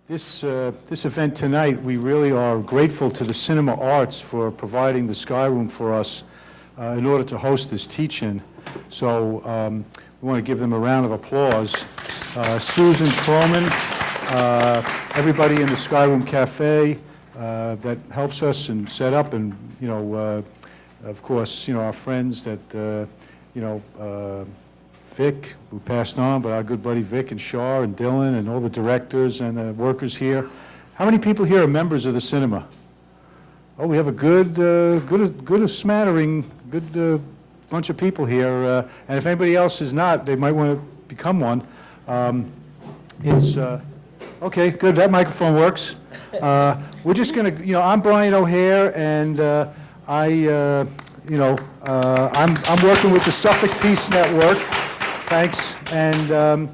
This event tonight, we really are grateful to the Cinema Arts for providing the Sky Room for us in order to host this teach-in. So we want to give them a round of applause. Susan Troman, everybody in the Sky Room Cafe that helps us and set up, and of course, our friends that Vic, who passed on, but our good buddy Vic and Shar and Dylan and all the directors and the workers here. How many people here are members of the cinema? Oh, we have a good smattering, good bunch of people here. And if anybody else is not, they might want to become one. Okay, good, that microphone works. We're just going to, I'm Brian O'Hare, and I'm working with the Suffolk Peace Network. Thanks. And,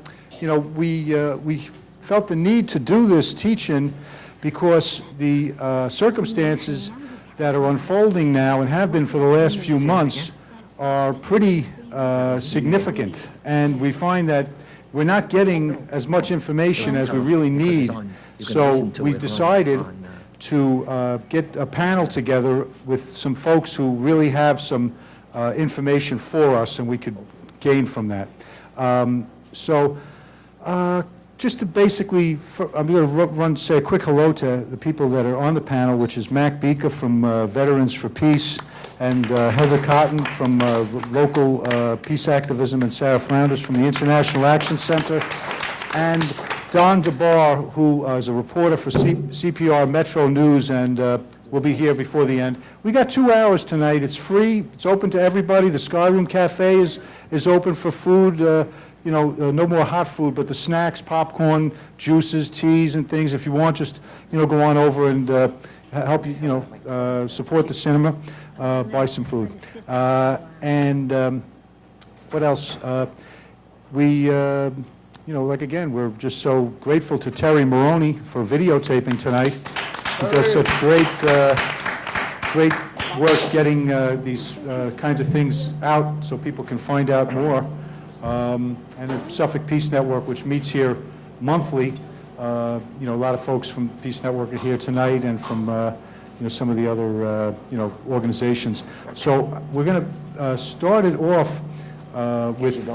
we felt the need to do this teach-in because the circumstances that are unfolding now and have been for the last few months are pretty significant. And we find that we're not getting as much information as we really need. So we decided to get a panel together with some folks who really have some information for us, and we could gain from that. Just to basically, I'm going to say a quick hello to the people that are on the panel, which is Mac Beeka from Veterans for Peace, and Heather Cotton from local peace activism, and Sarah Flounders from the International Action Center, and Don DeBar, who is a reporter for CPR Metro News, and will be here before the end. We got 2 hours tonight. It's free. It's open to everybody. The Sky Room Cafe is open for food. No more hot food, but the snacks, popcorn, juices, teas, and things. If you want, just go on over and help support the cinema, buy some food. What else? Again, we're just so grateful to Terry Maroney for videotaping tonight. He does such great work getting these kinds of things out so people can find out more. And the Suffolk Peace Network, which meets here monthly. A lot of folks from Peace Network are here tonight, and from some of the other organizations. So we're going to start it off with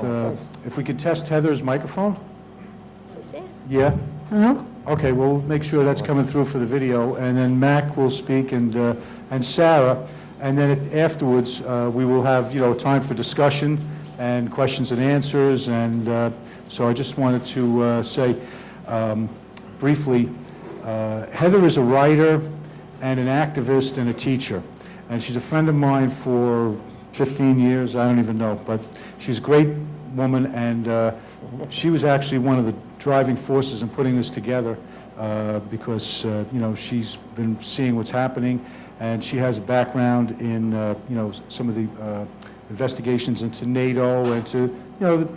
if we could test Heather's microphone. Is this it? Yeah. Hello? Okay, we'll make sure that's coming through for the video, and then Mac will speak, and Sarah, and then afterwards we will have time for discussion and questions and answers. And so I just wanted to say briefly, Heather is a writer and an activist and a teacher, and she's a friend of mine for 15 years, I don't even know, but she's a great woman, and she was actually one of the driving forces in putting this together because she's been seeing what's happening, and she has a background in some of the investigations into NATO and to the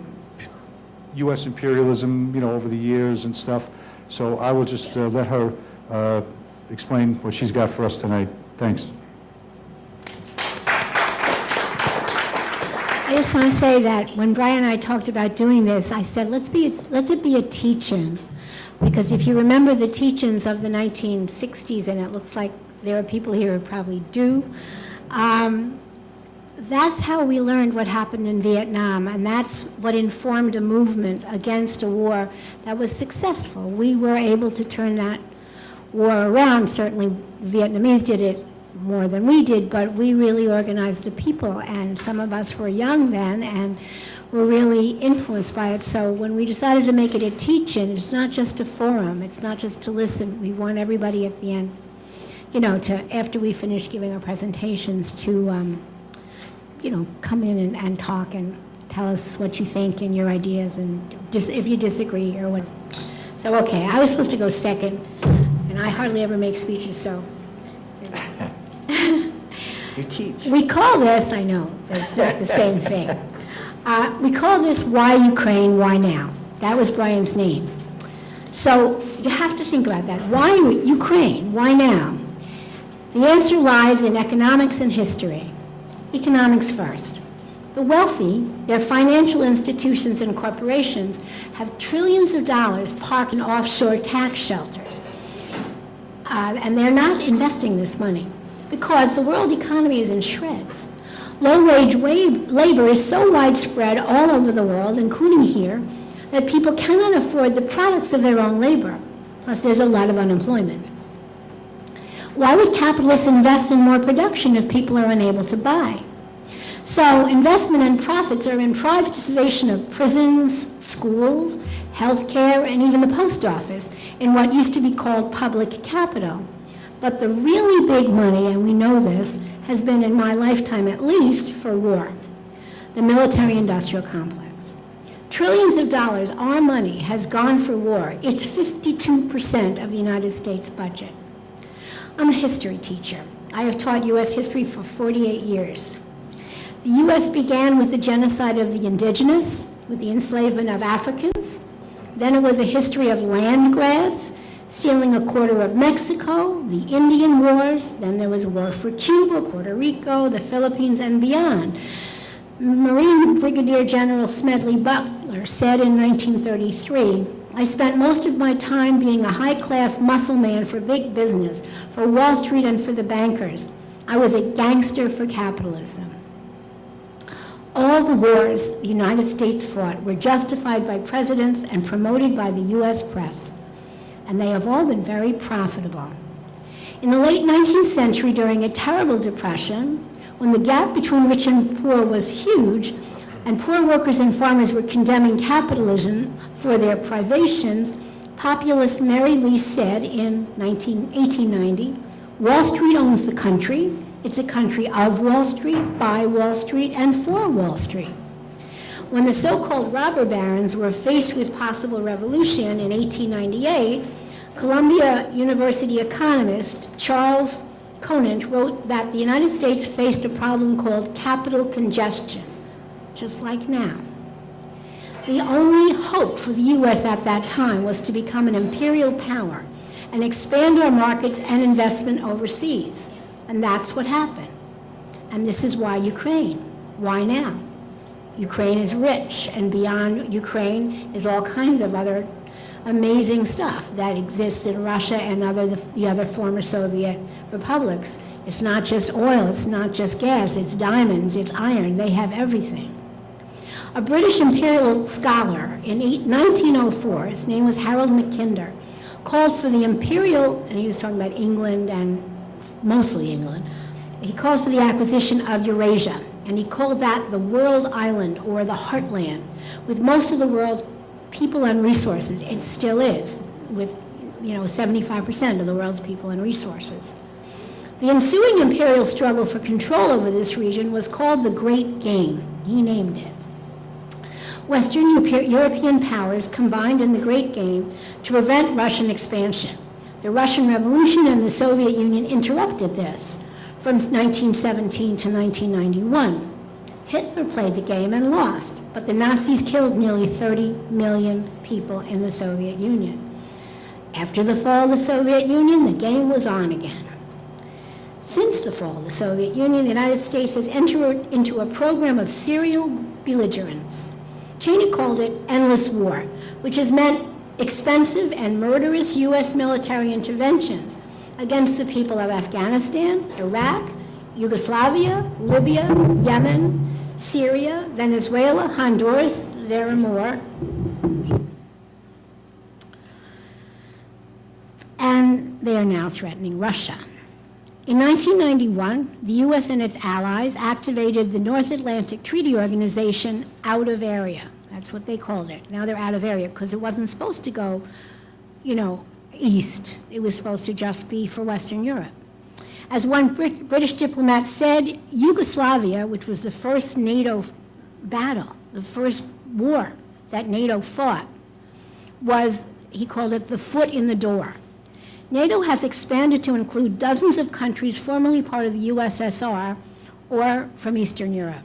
U.S. imperialism over the years and stuff. So I will just let her explain what she's got for us tonight. Thanks. I just want to say that when Brian and I talked about doing this, I said, let it be a teach-in. Because if you remember the teach-ins of the 1960s, and it looks like there are people here who probably do, that's how we learned what happened in Vietnam, and that's what informed a movement against a war that was successful. We were able to turn that war around. Certainly the Vietnamese did it more than we did, but we really organized the people, and some of us were young then and were really influenced by it. So when we decided to make it a teach-in, it's not just a forum, it's not just to listen. We want everybody at the end, after we finish giving our presentations, to come in and talk and tell us what you think and your ideas, and if you disagree or what. So, okay, I was supposed to go second, and I hardly ever make speeches, so. You teach. We call this, I know, it's not the same thing. We call this Why Ukraine, Why Now? That was Brian's name. So you have to think about that. Why Ukraine? Why now? The answer lies in economics and history. Economics first. The wealthy, their financial institutions and corporations, have trillions of dollars parked in offshore tax shelters. And they're not investing this money because the world economy is in shreds. Low-wage labor is so widespread all over the world, including here, that people cannot afford the products of their own labor. Plus, there's a lot of unemployment. Why would capitalists invest in more production if people are unable to buy? So investment and profits are in privatization of prisons, schools, healthcare, and even the post office in what used to be called public capital. But the really big money, and we know this, has been in my lifetime at least for war, the military-industrial complex. Trillions of dollars, our money, has gone for war. It's 52% of the United States budget. I'm a history teacher. I have taught U.S. history for 48 years. The U.S. began with the genocide of the indigenous, with the enslavement of Africans. Then it was a history of land grabs, stealing a quarter of Mexico, the Indian Wars. Then there was war for Cuba, Puerto Rico, the Philippines, and beyond. Marine Brigadier General Smedley Butler said in 1933, "I spent most of my time being a high-class muscle man for big business, for Wall Street and for the bankers. I was a gangster for capitalism." All the wars the United States fought were justified by presidents and promoted by the U.S. press, and they have all been very profitable. In the late 19th century, during a terrible depression, when the gap between rich and poor was huge, and poor workers and farmers were condemning capitalism for their privations, populist Mary Lee said in 1890, "Wall Street owns the country. It's a country of Wall Street, by Wall Street, and for Wall Street." When the so-called robber barons were faced with possible revolution in 1898, Columbia University economist Charles Conant wrote that the United States faced a problem called capital congestion, just like now. The only hope for the U.S. at that time was to become an imperial power and expand our markets and investment overseas. And that's what happened. And this is why Ukraine. Why now? Ukraine is rich, and beyond Ukraine is all kinds of other amazing stuff that exists in Russia and the other former Soviet republics. It's not just oil, it's not just gas, it's diamonds, it's iron, they have everything. A British imperial scholar in 1904, his name was Harold Mackinder, called for the imperial, and he was talking about England and mostly England, he called for the acquisition of Eurasia, and he called that the world island or the heartland, with most of the world's people and resources. It still is, with 75% of the world's people and resources. The ensuing imperial struggle for control over this region was called the Great Game. He named it. Western European powers combined in the Great Game to prevent Russian expansion. The Russian Revolution and the Soviet Union interrupted this from 1917 to 1991. Hitler played the game and lost, but the Nazis killed nearly 30 million people in the Soviet Union. After the fall of the Soviet Union, the game was on again. Since the fall of the Soviet Union, the United States has entered into a program of serial belligerence. Cheney called it endless war, which has meant expensive and murderous U.S. military interventions against the people of Afghanistan, Iraq, Yugoslavia, Libya, Yemen, Syria, Venezuela, Honduras, there are more. And they are now threatening Russia. In 1991, the U.S. and its allies activated the North Atlantic Treaty Organization out of area. That's what they called it. Now they're out of area because it wasn't supposed to go, east. It was supposed to just be for Western Europe. As one British diplomat said, Yugoslavia, which was the first NATO battle, the first war that NATO fought, was, he called it, the foot in the door. NATO has expanded to include dozens of countries formerly part of the USSR or from Eastern Europe.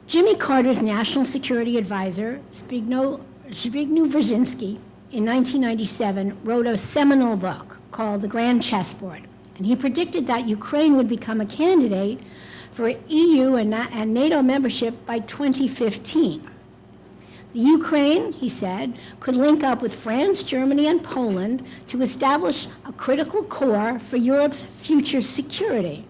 Jimmy Carter's national security advisor, Zbigniew Brzezinski, in 1997 wrote a seminal book called The Grand Chessboard, and he predicted that Ukraine would become a candidate for EU and NATO membership by 2015. The Ukraine, he said, could link up with France, Germany, and Poland to establish a critical core for Europe's future security.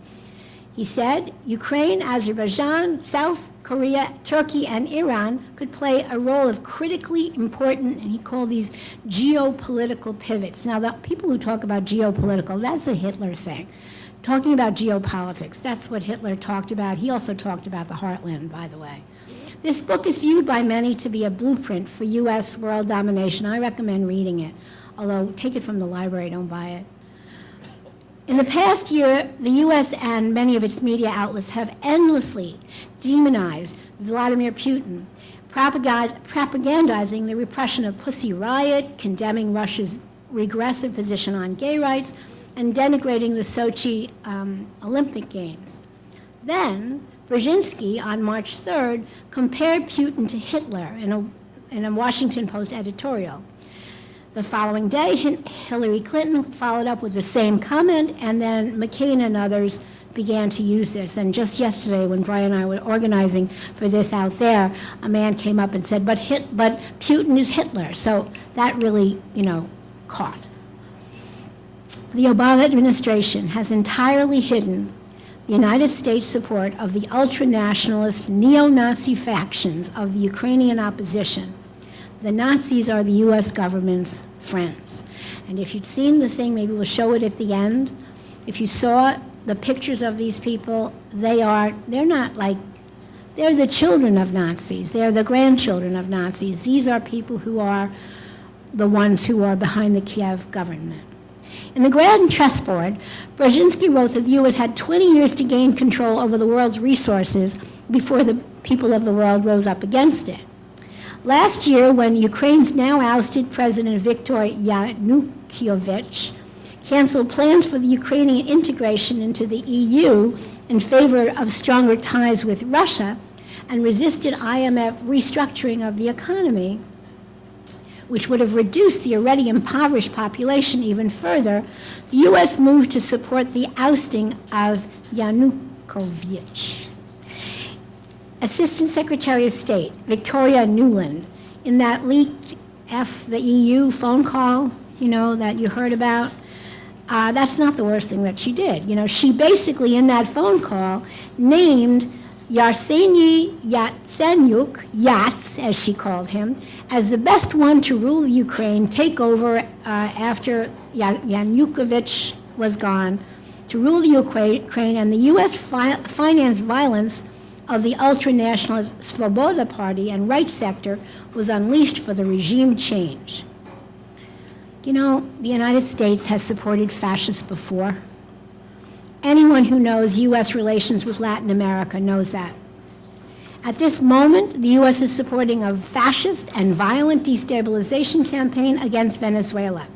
He said Ukraine, Azerbaijan, South Korea, Turkey, and Iran could play a role of critically important, and he called these geopolitical pivots. Now, the people who talk about geopolitical, that's a Hitler thing. Talking about geopolitics, that's what Hitler talked about. He also talked about the heartland, by the way. This book is viewed by many to be a blueprint for U.S. world domination. I recommend reading it, although take it from the library, don't buy it. In the past year, the U.S. and many of its media outlets have endlessly demonized Vladimir Putin, propagandizing the repression of Pussy Riot, condemning Russia's regressive position on gay rights, and denigrating the Sochi Olympic Games. Then, Brzezinski, on March 3rd, compared Putin to Hitler in a Washington Post editorial. The following day, Hillary Clinton followed up with the same comment, and then McCain and others began to use this. And just yesterday, when Brian and I were organizing for this out there, a man came up and said, but Putin is Hitler. So that really, caught. The Obama administration has entirely hidden the United States support of the ultra-nationalist neo-Nazi factions of the Ukrainian opposition. The Nazis are the U.S. government's friends. And if you'd seen the thing, maybe we'll show it at the end. If you saw the pictures of these people, they're the children of Nazis. They're the grandchildren of Nazis. These are people who are the ones who are behind the Kiev government. In the Grand Chessboard, Brzezinski wrote that the U.S. had 20 years to gain control over the world's resources before the people of the world rose up against it. Last year, when Ukraine's now ousted President Viktor Yanukovych canceled plans for the Ukrainian integration into the EU in favor of stronger ties with Russia and resisted IMF restructuring of the economy, which would have reduced the already impoverished population even further, the U.S. moved to support the ousting of Yanukovych. Assistant Secretary of State Victoria Nuland, in that leaked the EU phone call, that you heard about, that's not the worst thing that she did. She basically, in that phone call, named Yarseny Yatsenyuk, Yats, as she called him, as the best one to rule Ukraine, take over after Yanukovych was gone, to rule the Ukraine, and the U.S. financed violence of the ultra-nationalist Svoboda Party and right sector was unleashed for the regime change. The United States has supported fascists before. Anyone who knows U.S. relations with Latin America knows that. At this moment, the U.S. is supporting a fascist and violent destabilization campaign against Venezuela.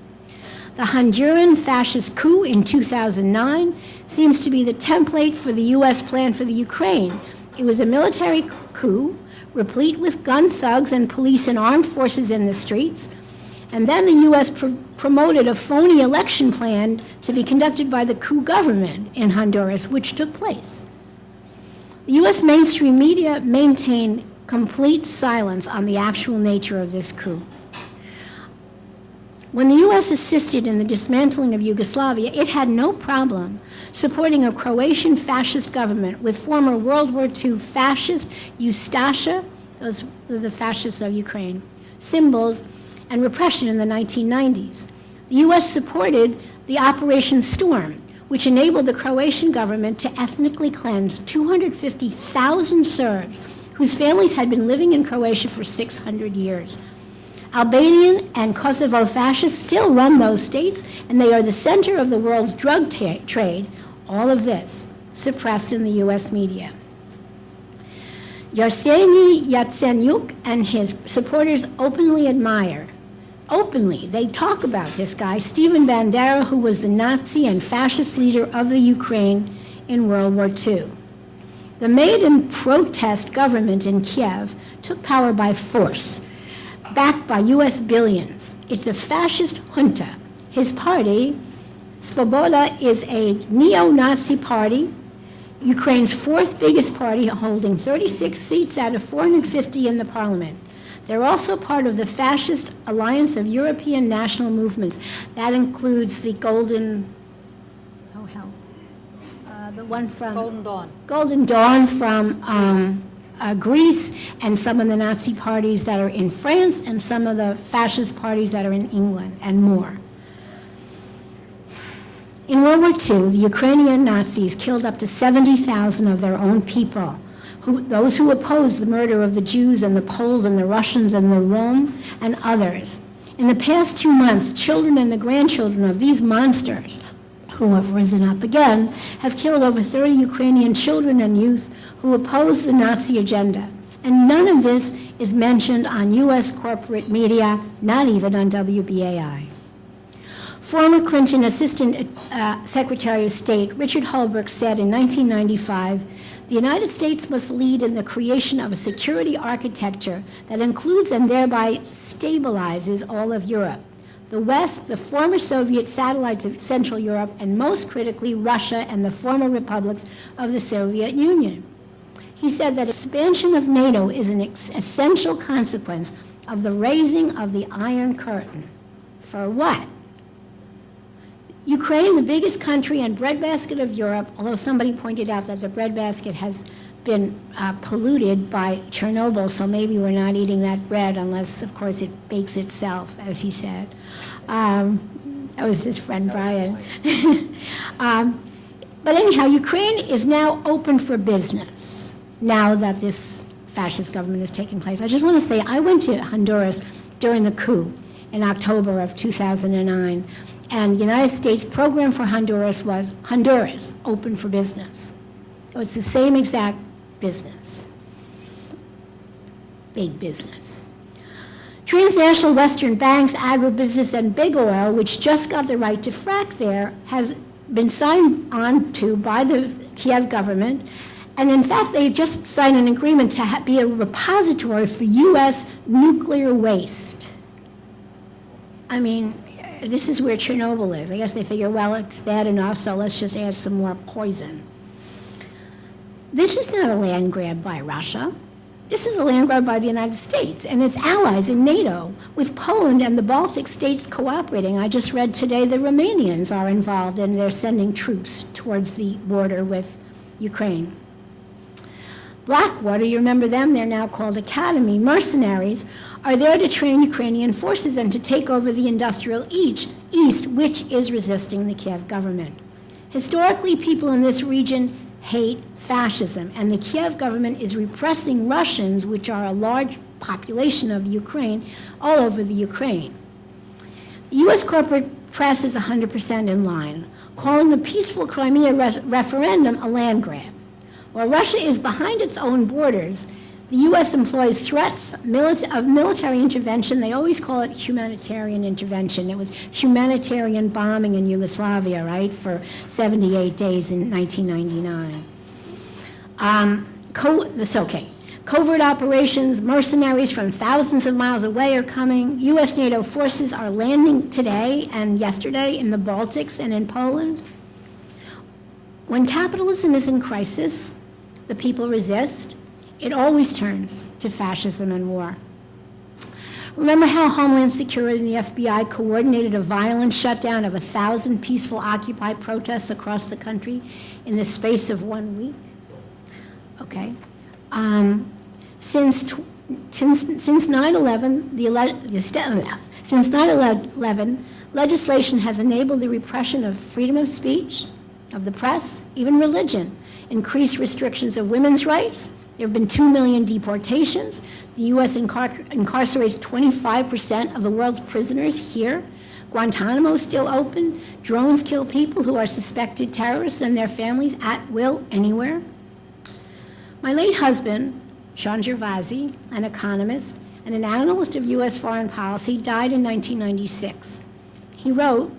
The Honduran fascist coup in 2009 seems to be the template for the U.S. plan for the Ukraine. It was a military coup, replete with gun thugs and police and armed forces in the streets. And then the U.S. promoted a phony election plan to be conducted by the coup government in Honduras, which took place. The U.S. mainstream media maintained complete silence on the actual nature of this coup. When the U.S. assisted in the dismantling of Yugoslavia, it had no problem supporting a Croatian fascist government with former World War II fascist Ustasha, those are the fascists of Ukraine, symbols, and repression in the 1990s. The U.S. supported the Operation Storm, which enabled the Croatian government to ethnically cleanse 250,000 Serbs whose families had been living in Croatia for 600 years. Albanian and Kosovo fascists still run those states, and they are the center of the world's drug trade. All of this suppressed in the U.S. media. Yarseny Yatsenyuk and his supporters openly they talk about this guy, Stephen Bandera, who was the Nazi and fascist leader of the Ukraine in World War II. The Maidan protest government in Kiev took power by force, backed by U.S. billions. It's a fascist junta. His party, Svoboda, is a neo-Nazi party. Ukraine's fourth biggest party, holding 36 seats out of 450 in the parliament. They're also part of the fascist alliance of European national movements. That includes the the one from Golden Dawn from Greece, and some of the Nazi parties that are in France, and some of the fascist parties that are in England, and more. In World War II, the Ukrainian Nazis killed up to 70,000 of their own people, those who opposed the murder of the Jews and the Poles and the Russians and the Rome and others. In the past 2 months, children and the grandchildren of these monsters, who have risen up again, have killed over 30 Ukrainian children and youth who oppose the Nazi agenda. And none of this is mentioned on U.S. corporate media, not even on WBAI. Former Clinton Assistant Secretary of State Richard Holbrooke said in 1995, "The United States must lead in the creation of a security architecture that includes and thereby stabilizes all of Europe. The West, the former Soviet satellites of Central Europe, and most critically, Russia and the former republics of the Soviet Union." He said that expansion of NATO is an essential consequence of the raising of the Iron Curtain. For what? Ukraine, the biggest country and breadbasket of Europe, although somebody pointed out that the breadbasket has been polluted by Chernobyl, so maybe we're not eating that bread unless, of course, it bakes itself, as he said. That was his friend Brian. But anyhow, Ukraine is now open for business now that this fascist government is taking place. I just want to say, I went to Honduras during the coup in October of 2009, and the United States program for Honduras was Honduras, open for business. It was the same exact business, big business. Transnational Western banks, agribusiness, and big oil, which just got the right to frack there, has been signed on to by the Kiev government. And in fact, they just signed an agreement to be a repository for U.S. nuclear waste. I mean, this is where Chernobyl is. I guess they figure, well, it's bad enough, so let's just add some more poison. This is not a land grab by Russia. This is a land grab by the United States and its allies in NATO, with Poland and the Baltic states cooperating. I just read today the Romanians are involved, and they're sending troops towards the border with Ukraine. Blackwater, you remember them, they're now called Academy. Mercenaries are there to train Ukrainian forces and to take over the industrial East, which is resisting the Kiev government. Historically, people in this region hate fascism, and the Kiev government is repressing Russians, which are a large population of Ukraine, all over the Ukraine. The U.S. corporate press is 100% in line, calling the peaceful Crimea referendum a land grab. While Russia is behind its own borders, the U.S. employs threats of military intervention. They always call it humanitarian intervention. It was humanitarian bombing in Yugoslavia, right, for 78 days in 1999. Covert operations, mercenaries from thousands of miles away are coming. U.S. NATO forces are landing today and yesterday in the Baltics and in Poland. When capitalism is in crisis, the people resist. It always turns to fascism and war. Remember how Homeland Security and the FBI coordinated a violent shutdown of 1,000 peaceful Occupy protests across the country in the space of 1 week? Okay. Since 9/11, legislation has enabled the repression of freedom of speech, of the press, even religion, increased restrictions of women's rights. There have been 2 million deportations. The U.S. incarcerates 25% of the world's prisoners here. Guantanamo is still open. Drones kill people who are suspected terrorists and their families at will anywhere. My late husband, Sean Gervasi, an economist and an analyst of U.S. foreign policy, died in 1996. He wrote,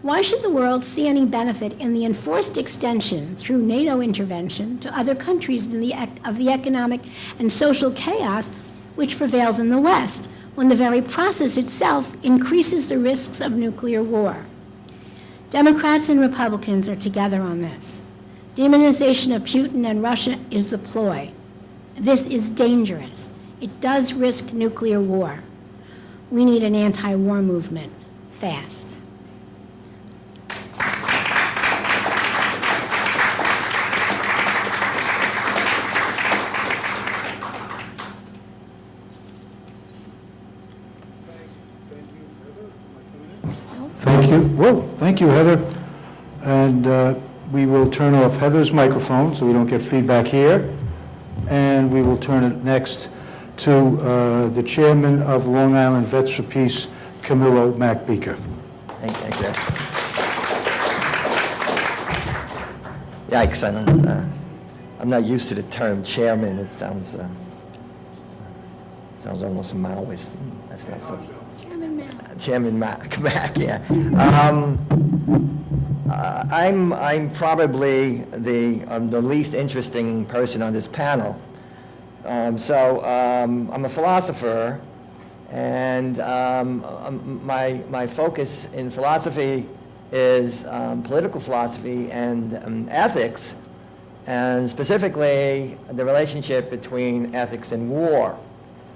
"Why should the world see any benefit in the enforced extension through NATO intervention to other countries of the economic and social chaos which prevails in the West, when the very process itself increases the risks of nuclear war?" Democrats and Republicans are together on this. Demonization of Putin and Russia is the ploy. This is dangerous. It does risk nuclear war. We need an anti-war movement, fast. Thank you. Whoa, thank you, Heather. And we will turn off Heather's microphone so we don't get feedback here. And we will turn it next to the chairman of Long Island Vets for Peace, Camillo MacBeaker. Thank you. Yikes, I'm not used to the term chairman. It sounds almost Maoist. That's not so. Chairman Mac, yeah. I'm probably the least interesting person on this panel. I'm a philosopher, and my focus in philosophy is political philosophy and ethics, and specifically the relationship between ethics and war.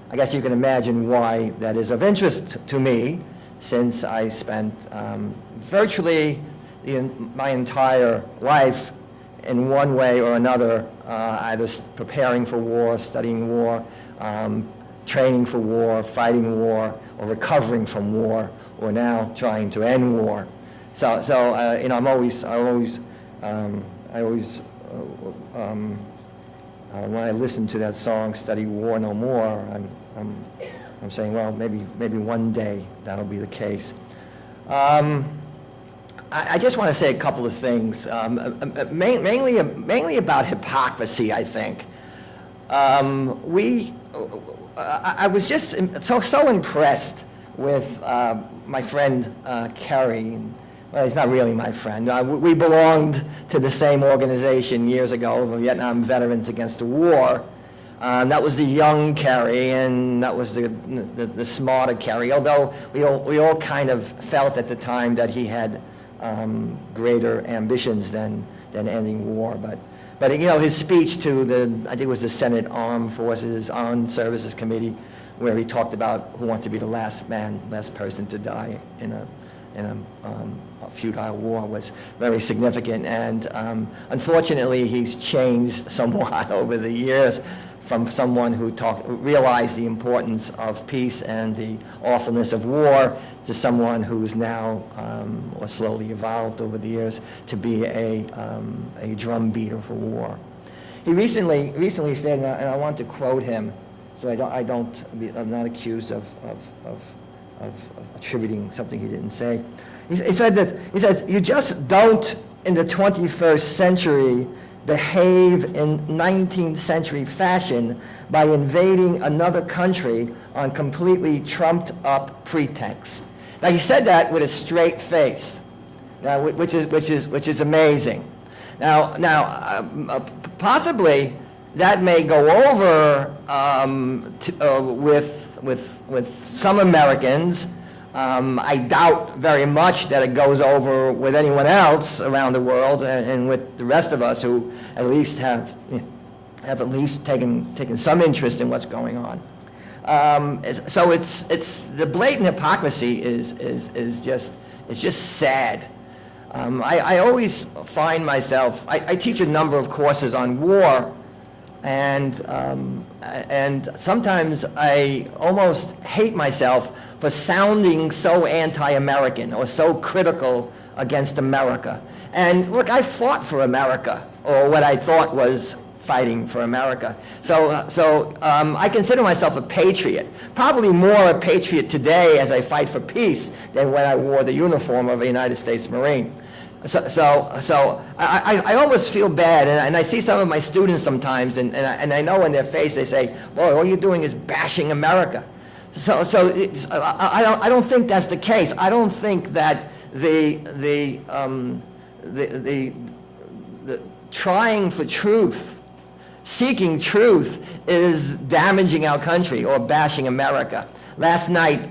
I guess you can imagine why that is of interest to me, since I spent virtually my entire life in one way or another, either preparing for war, studying war, training for war, fighting war, or recovering from war, or now trying to end war. So you know, when I listen to that song, "Study War No More," I'm saying, well, maybe one day that'll be the case. I just want to say a couple of things, mainly about hypocrisy, I think. I was just so impressed with my friend Kerry. Well, he's not really my friend. We belonged to the same organization years ago, Vietnam Veterans Against the War. That was the young Kerry, and that was the smarter Kerry, although we all kind of felt at the time that he had greater ambitions than ending war. But you know, his speech to I think it was the Senate Armed Services Committee, where he talked about who wanted to be the last person to die in a futile war, was very significant. And unfortunately, he's changed somewhat over the years, from someone who realized the importance of peace and the awfulness of war, to someone who's now, or slowly evolved over the years, to be a drum beater for war. He recently said, and I want to quote him, so I'm not accused of attributing something he didn't say. He says, "You just don't, in the 21st century, behave in 19th century fashion by invading another country on completely trumped up pretext." Now, he said that with a straight face, now, which is amazing. Now, possibly that may go over with some Americans. I doubt very much that it goes over with anyone else around the world, and with the rest of us who at least have at least taken some interest in what's going on. So it's the blatant hypocrisy is just sad. I always find myself, I teach a number of courses on war, and sometimes I almost hate myself for sounding so anti-American or so critical against America. And look, I fought for America, or what I thought was fighting for America. So I consider myself a patriot, probably more a patriot today as I fight for peace than when I wore the uniform of a United States Marine. So I almost feel bad, and I see some of my students sometimes, and I know in their face they say, "Boy, all you're doing is bashing America." So I don't think that's the case. I don't think that the trying for truth, seeking truth, is damaging our country or bashing America. Last night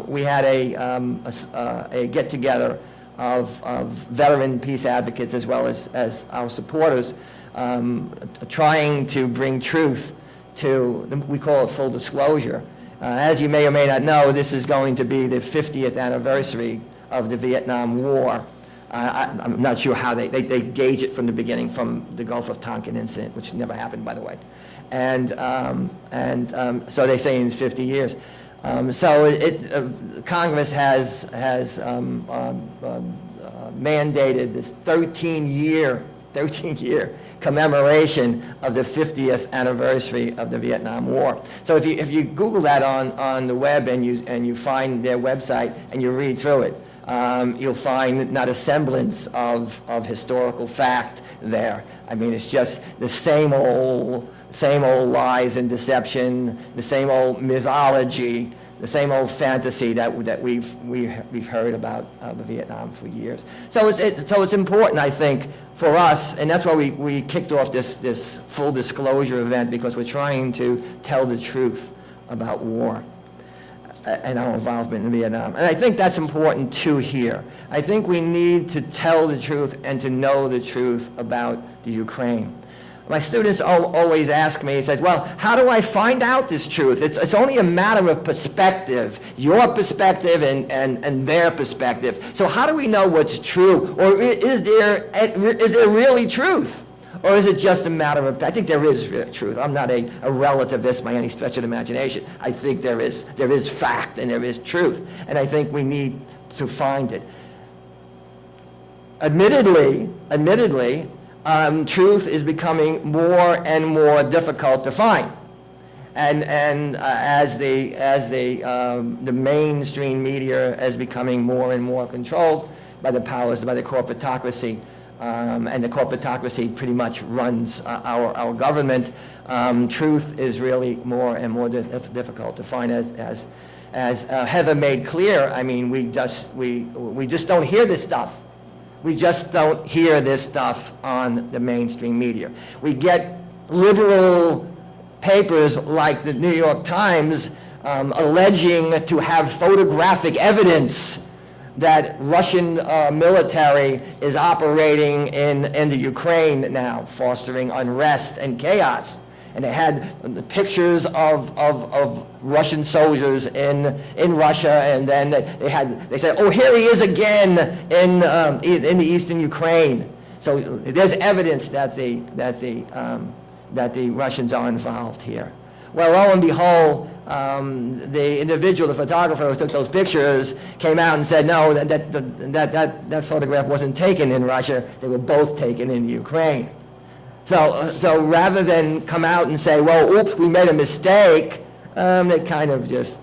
we had a get-together of veteran peace advocates as well as our supporters, trying to bring truth to, we call it full disclosure. As you may or may not know, this is going to be the 50th anniversary of the Vietnam War. I'm not sure how they gauge it from the beginning, from the Gulf of Tonkin incident, which never happened, by the way. And so they say in 50 years. So Congress has mandated this 13-year commemoration of the 50th anniversary of the Vietnam War. So if you Google that on the web and you find their website and you read through it, you'll find not a semblance of historical fact there. I mean, it's just the same old lies and deception, the same old mythology, the same old fantasy that we've heard about the Vietnam for years. So it's important, I think, for us, and that's why we kicked off this full disclosure event, because we're trying to tell the truth about war and our involvement in Vietnam. And I think that's important too here. I think we need to tell the truth and to know the truth about the Ukraine. My students always ask me, he said, well, how do I find out this truth? It's only a matter of perspective, your perspective and their perspective. So how do we know what's true? Or is there really truth? Or is it just a matter of, I think there is truth. I'm not a relativist by any stretch of the imagination. I think there is fact and there is truth. And I think we need to find it. Admittedly, truth is becoming more and more difficult to find, and as the mainstream media is becoming more and more controlled by the powers, by the corporatocracy, and the corporatocracy pretty much runs our government. Truth is really more and more difficult to find, as Heather made clear. I mean, we just don't hear this stuff. We just don't hear this stuff on the mainstream media. We get liberal papers like the New York Times alleging to have photographic evidence that Russian military is operating in the Ukraine now, fostering unrest and chaos. And they had the pictures of Russian soldiers in Russia, and then they said, oh, here he is again in the eastern Ukraine. So there's evidence that the Russians are involved here. Well, lo and behold, the individual, the photographer who took those pictures, came out and said, no, that photograph wasn't taken in Russia. They were both taken in Ukraine. So rather than come out and say, well, oops, we made a mistake, they kind of just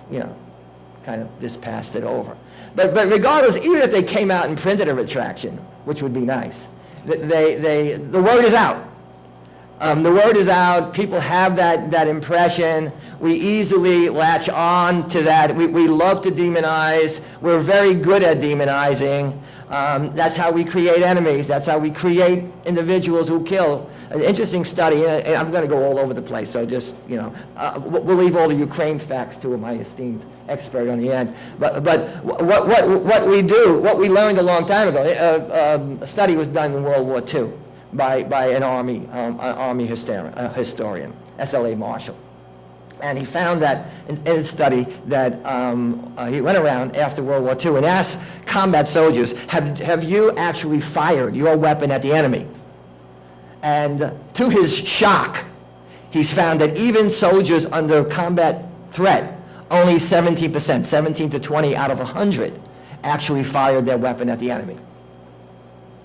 passed it over. But regardless, even if they came out and printed a retraction, which would be nice, the word is out. The word is out. People have that impression. We easily latch on to that. We love to demonize. We're very good at demonizing. That's how we create enemies. That's how we create individuals who kill. An interesting study, and I'm going to go all over the place, so just, we'll leave all the Ukraine facts to my esteemed expert on the end. But what we do, what we learned a long time ago, a study was done in World War II by an army historian, S.L.A. Marshall. And he found that in his study that he went around after World War II and asked combat soldiers, have you actually fired your weapon at the enemy? And to his shock, he's found that even soldiers under combat threat, only 17%, 17 to 20 out of 100, actually fired their weapon at the enemy.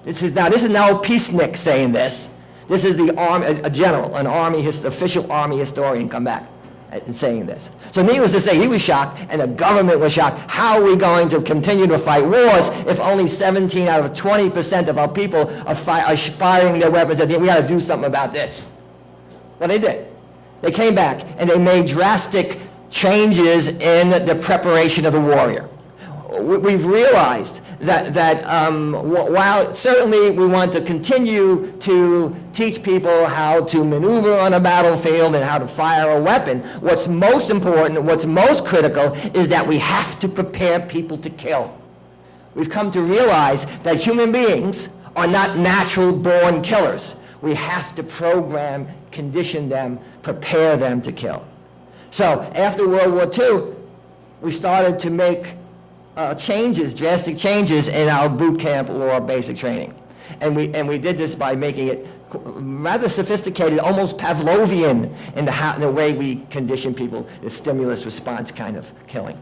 This is now Peacenik saying this. This is a general, an official army historian come back and saying this. So needless to say, he was shocked, and the government was shocked. How are we going to continue to fight wars if only 17 out of 20% of our people are firing their weapons at the end? We got to do something about this. Well, they did. They came back, and they made drastic changes in the preparation of the warrior. We've realized that while certainly we want to continue to teach people how to maneuver on a battlefield and how to fire a weapon, what's most important, what's most critical is that we have to prepare people to kill. We've come to realize that human beings are not natural-born killers. We have to program, condition them, prepare them to kill. So after World War II, we started to make changes, drastic changes in our boot camp or basic training. And we did this by making it rather sophisticated, almost Pavlovian in the way we condition people, the stimulus response kind of killing.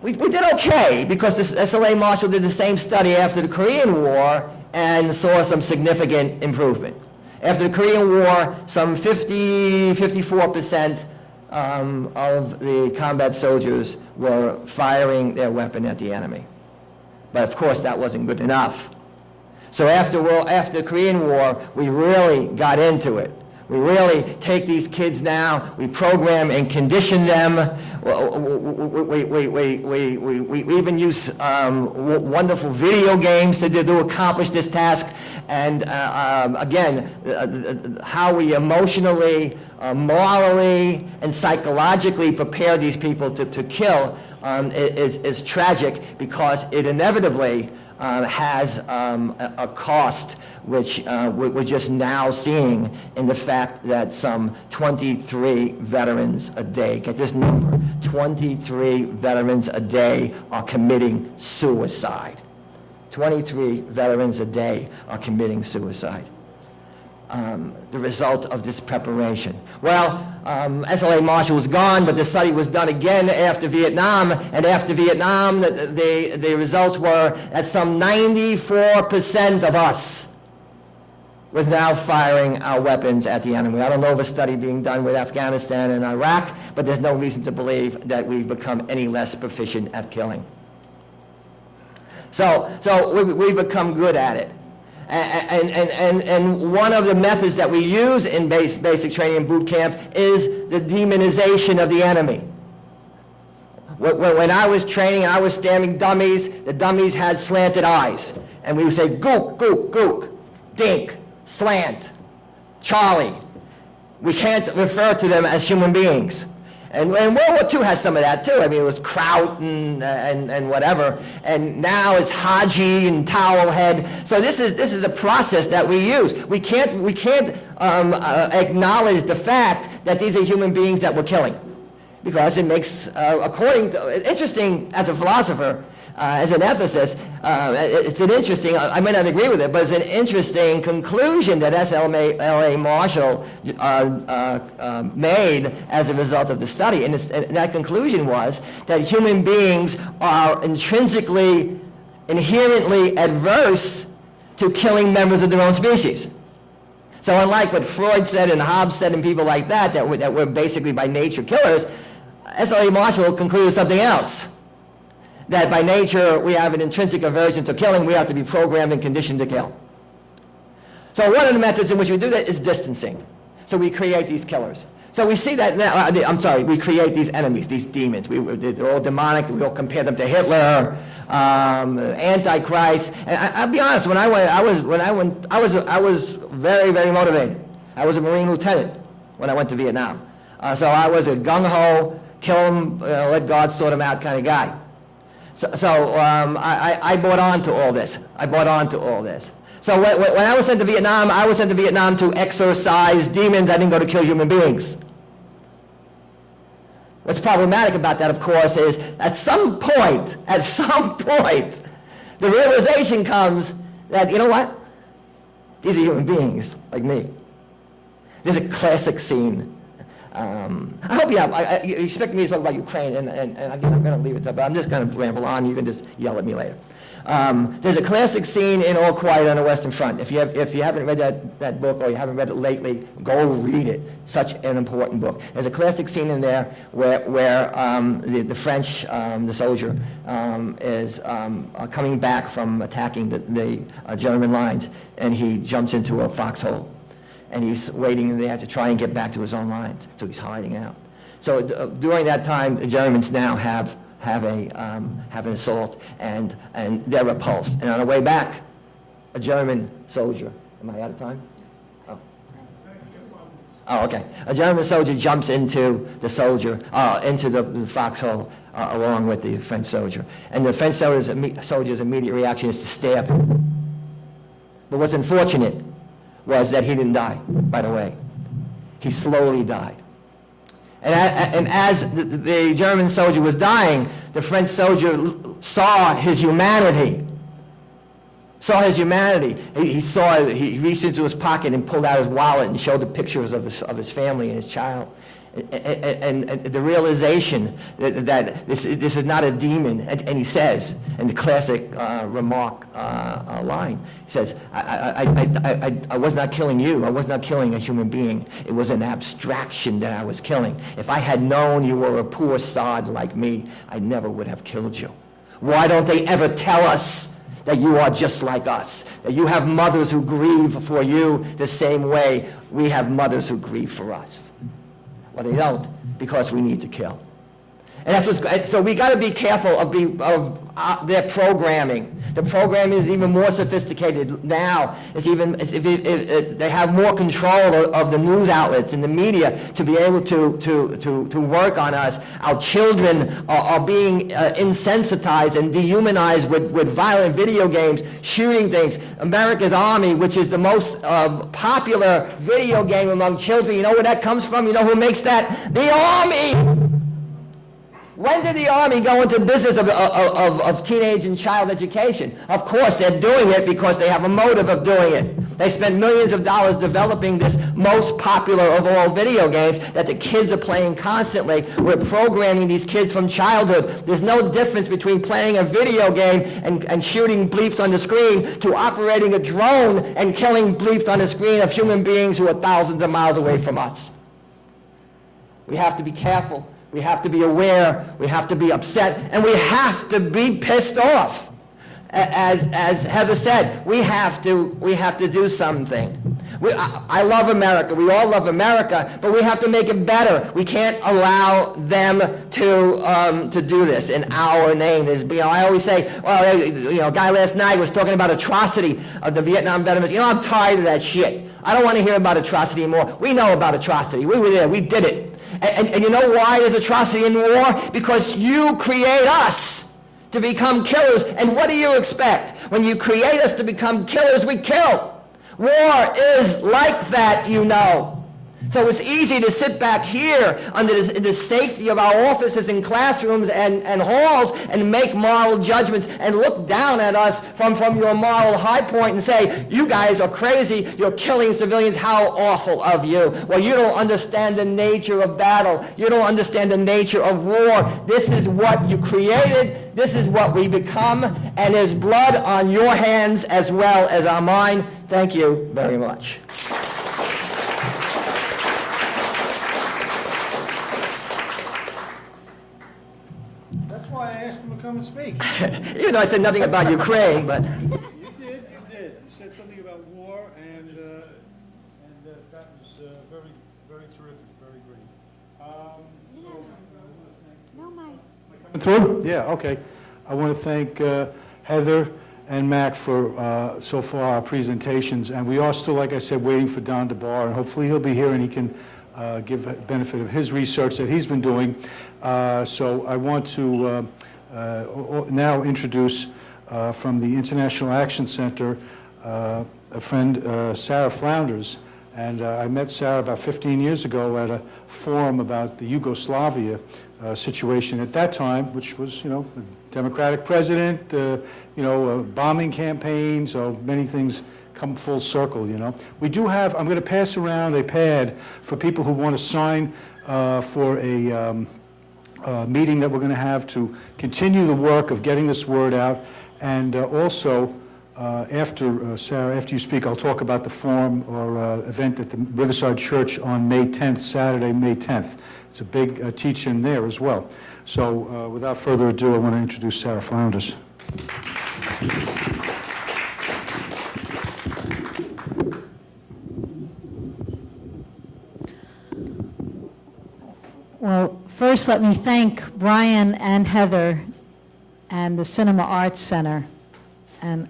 We did okay because this SLA Marshall did the same study after the Korean War and saw some significant improvement. After the Korean War, some 54% of the combat soldiers were firing their weapon at the enemy. But of course, that wasn't good enough. So after the Korean War, we really got into it. We really take these kids now, we program and condition them. We even use wonderful video games to accomplish this task. And again, how we emotionally, morally, and psychologically prepare these people to kill is tragic because it inevitably has a cost which we're just now seeing in the fact that some 23 veterans a day, get this number, 23 veterans a day are committing suicide. 23 veterans a day are committing suicide. The result of this preparation. Well, SLA Marshall was gone, but the study was done again after Vietnam, and after Vietnam, the results were that some 94% of us was now firing our weapons at the enemy. I don't know of a study being done with Afghanistan and Iraq, but there's no reason to believe that we've become any less proficient at killing. So we've become good at it. And one of the methods that we use in basic training and boot camp is the demonization of the enemy. When I was training, I was stabbing dummies. The dummies had slanted eyes. And we would say, gook, gook, gook, dink, slant, Charlie. We can't refer to them as human beings. And World War II has some of that too. I mean, it was Kraut and whatever. And now it's Haji and Towelhead. So this is a process that we use. We can't acknowledge the fact that these are human beings that we're killing, because it makes, interesting as a philosopher, as an ethicist, it's an interesting, I may not agree with it, but it's an interesting conclusion that SLA Marshall made as a result of the study. And that conclusion was that human beings are intrinsically, inherently adverse to killing members of their own species. So unlike what Freud said and Hobbes said and people like that we're basically by nature killers, SLA Marshall concluded something else. That by nature we have an intrinsic aversion to killing, we have to be programmed and conditioned to kill. So one of the methods in which we do that is distancing. So we create these killers. So we see that now, we create these enemies, these demons. They're all demonic, we all compare them to Hitler, Antichrist. And I'll be honest, when I was very, very motivated. I was a Marine lieutenant when I went to Vietnam. So I was a gung-ho, kill them, let God sort them out kind of guy. So I bought on to all this. So when I was sent to Vietnam, I was sent to Vietnam to exorcise demons. I didn't go to kill human beings. What's problematic about that, of course, is at some point, the realization comes that, you know what? These are human beings like me. There's a classic scene. I hope you have. You expect me to talk about Ukraine, and again, I'm going to leave it there, but I'm just going to ramble on. You can just yell at me later. There's a classic scene in All Quiet on the Western Front. If you haven't read that book, or you haven't read it lately, go read it. Such an important book. There's a classic scene in there where the French, the soldier, is coming back from attacking the German lines, and he jumps into a foxhole. And he's waiting there to try and get back to his own lines, so he's hiding out. So during that time, the Germans now have an assault, and they're repulsed. And on the way back, a German soldier. Am I out of time? Oh, okay. A German soldier jumps into the foxhole along with the French soldier. And the French soldier's immediate reaction is to stab him. But what's unfortunate was that he didn't die, by the way. He slowly died. And as the German soldier was dying, the French soldier saw his humanity. He reached into his pocket and pulled out his wallet and showed the pictures of his family and his child. And the realization that this is not a demon. And he says, in the classic remark line, he says, I was not killing you. I was not killing a human being. It was an abstraction that I was killing. If I had known you were a poor sod like me, I never would have killed you. Why don't they ever tell us that you are just like us, that you have mothers who grieve for you the same way we have mothers who grieve for us? Well, they don't, because we need to kill. And so we got to be careful of their programming. The programming is even more sophisticated now. They have more control of the news outlets and the media to be able to work on us. Our children are being insensitized and dehumanized with violent video games, shooting things. America's Army, which is the most popular video game among children, you know where that comes from? You know who makes that? The Army! When did the Army go into business of teenage and child education? Of course, they're doing it because they have a motive of doing it. They spend millions of dollars developing this most popular of all video games that the kids are playing constantly. We're programming these kids from childhood. There's no difference between playing a video game and shooting bleeps on the screen to operating a drone and killing bleeps on the screen of human beings who are thousands of miles away from us. We have to be careful. We have to be aware, we have to be upset, and we have to be pissed off. As Heather said, we have to do something. I love America. We all love America, but we have to make it better. We can't allow them to do this in our name. I always say, well, a guy last night was talking about atrocity of the Vietnam veterans. I'm tired of that shit. I don't want to hear about atrocity anymore. We know about atrocity. We were there. We did it. And you know why there's atrocity in war? Because you create us to become killers. And what do you expect? When you create us to become killers, we kill. War is like that, you know. So it's easy to sit back here under the safety of our offices and classrooms and halls and make moral judgments and look down at us from your moral high point and say, you guys are crazy, you're killing civilians, how awful of you. Well, you don't understand the nature of battle. You don't understand the nature of war. This is what you created. This is what we become. And there's blood on your hands as well as on mine. Thank you very much. I asked him to come and speak. Even though I said nothing about Ukraine, but... You did. You said something about war, and that was very, very terrific, very great. Coming through? Yeah, okay. I want to thank Heather and Mac for so far our presentations, and we are still, like I said, waiting for Don DeBar, and hopefully he'll be here and he can give the benefit of his research that he's been doing. So I want to now introduce from the International Action Center a friend, Sarah Flounders. And I met Sarah about 15 years ago at a forum about the Yugoslavia situation at that time, which was, a Democratic president, bombing campaign, so many things come full circle, We do have, I'm going to pass around a pad for people who want to sign for a meeting that we're going to have to continue the work of getting this word out. And also, after, Sarah, after you speak, I'll talk about the forum or event at the Riverside Church on May 10th, Saturday, May 10th. It's a big teach-in there as well. So without further ado, I want to introduce Sarah Flounders. Well, first let me thank Brian and Heather and the Cinema Arts Center. And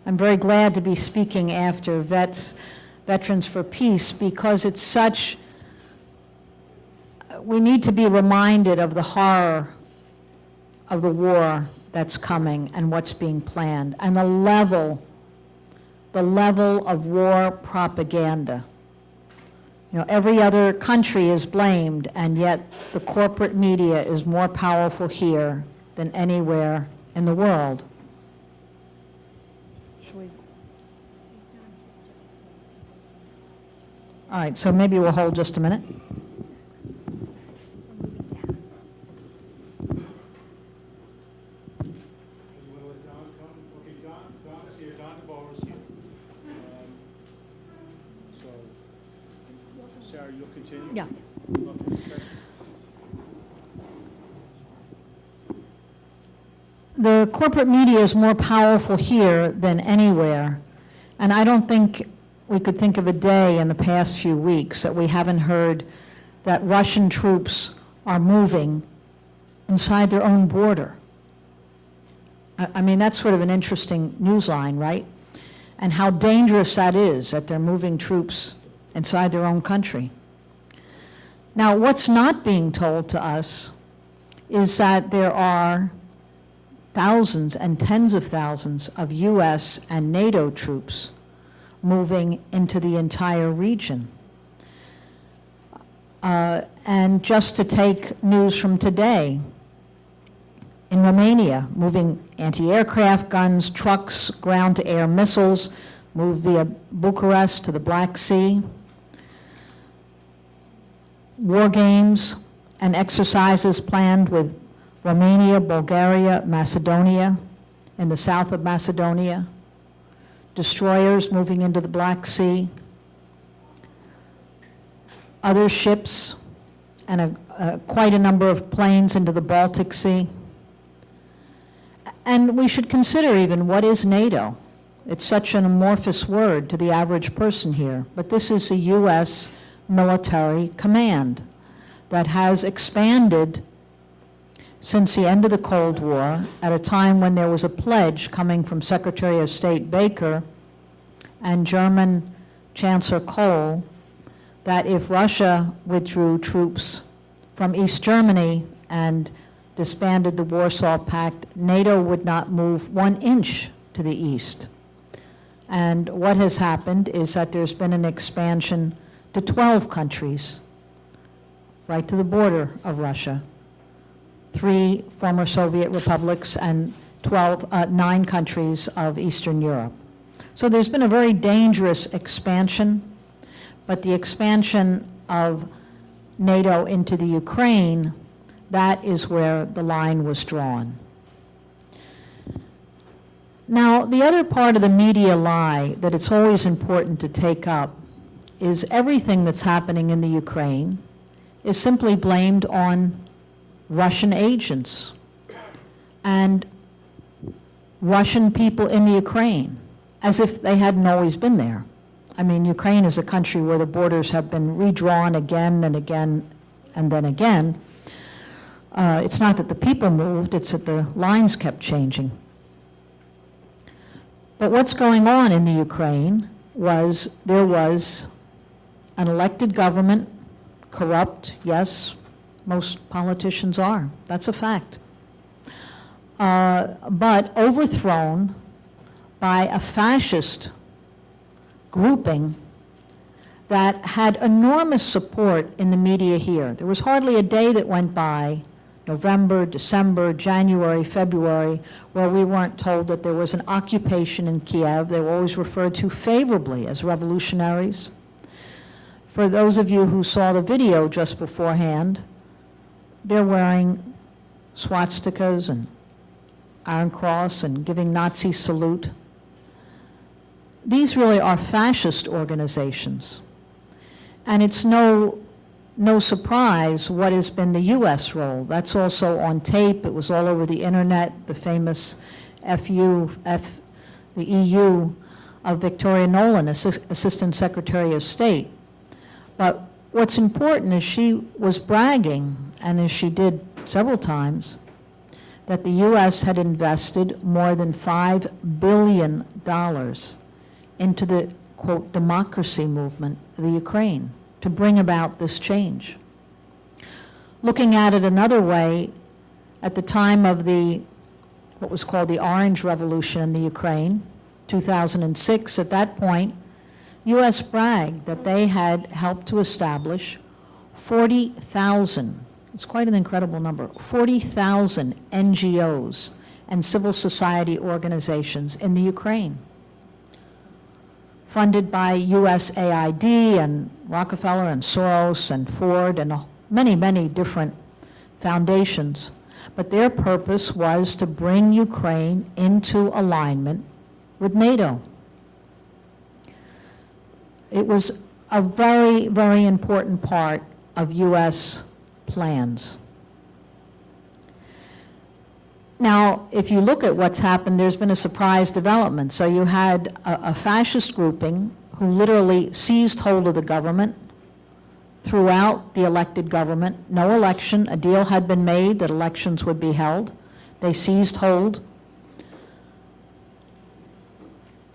I'm very glad to be speaking after Veterans for Peace because it's such we need to be reminded of the horror of the war that's coming and what's being planned, and the level of war propaganda. You know, every other country is blamed, and yet the corporate media is more powerful here than anywhere in the world. All right, so maybe we'll hold just a minute. Sarah, you'll continue? Yeah. The corporate media is more powerful here than anywhere, and I don't think we could think of a day in the past few weeks that we haven't heard that Russian troops are moving inside their own border. I mean, that's sort of an interesting news line, right? And how dangerous that is, that they're moving troops inside their own country. Now, what's not being told to us is that there are thousands and tens of thousands of US and NATO troops moving into the entire region. And just to take news from today, in Romania, moving anti-aircraft guns, trucks, ground-to-air missiles, moved via Bucharest to the Black Sea. War games and exercises planned with Romania, Bulgaria, Macedonia, in the south of Macedonia. Destroyers moving into the Black Sea. Other ships and quite a number of planes into the Baltic Sea. And we should consider even, what is NATO? It's such an amorphous word to the average person here, but this is a US military command that has expanded since the end of the Cold War, at a time when there was a pledge coming from Secretary of State Baker and German Chancellor Kohl that if Russia withdrew troops from East Germany and disbanded the Warsaw Pact, NATO would not move 1 inch to the east. And what has happened is that there's been an expansion to 12 countries, right to the border of Russia. 3 former Soviet republics and 9 countries of Eastern Europe. So there's been a very dangerous expansion, but the expansion of NATO into the Ukraine, that is where the line was drawn. Now, the other part of the media lie that it's always important to take up is everything that's happening in the Ukraine is simply blamed on Russian agents and Russian people in the Ukraine, as if they hadn't always been there. I mean, Ukraine is a country where the borders have been redrawn again and again and then again. It's not that the people moved, it's that the lines kept changing. But what's going on in the Ukraine was there was an elected government, corrupt, yes, most politicians are, that's a fact, but overthrown by a fascist grouping that had enormous support in the media here. There was hardly a day that went by, November, December, January, February, where we weren't told that there was an occupation in Kiev. They were always referred to favorably as revolutionaries. For those of you who saw the video just beforehand, they're wearing swastikas and Iron Cross and giving Nazi salute. These really are fascist organizations. And it's no surprise what has been the US role. That's also on tape. It was all over the internet, the famous the EU of Victoria Nolan, Assistant Secretary of State. But what's important is she was bragging, and as she did several times, that the US had invested more than $5 billion into the, quote, democracy movement of the Ukraine to bring about this change. Looking at it another way, at the time of what was called the Orange Revolution in the Ukraine, 2006, at that point, U.S. bragged that they had helped to establish 40,000, it's quite an incredible number, 40,000 NGOs and civil society organizations in the Ukraine, funded by USAID and Rockefeller and Soros and Ford and many, many different foundations. But their purpose was to bring Ukraine into alignment with NATO. It was a very, very important part of U.S. plans. Now, if you look at what's happened, there's been a surprise development. So you had a fascist grouping who literally seized hold of the government throughout the elected government. No election, a deal had been made that elections would be held. They seized hold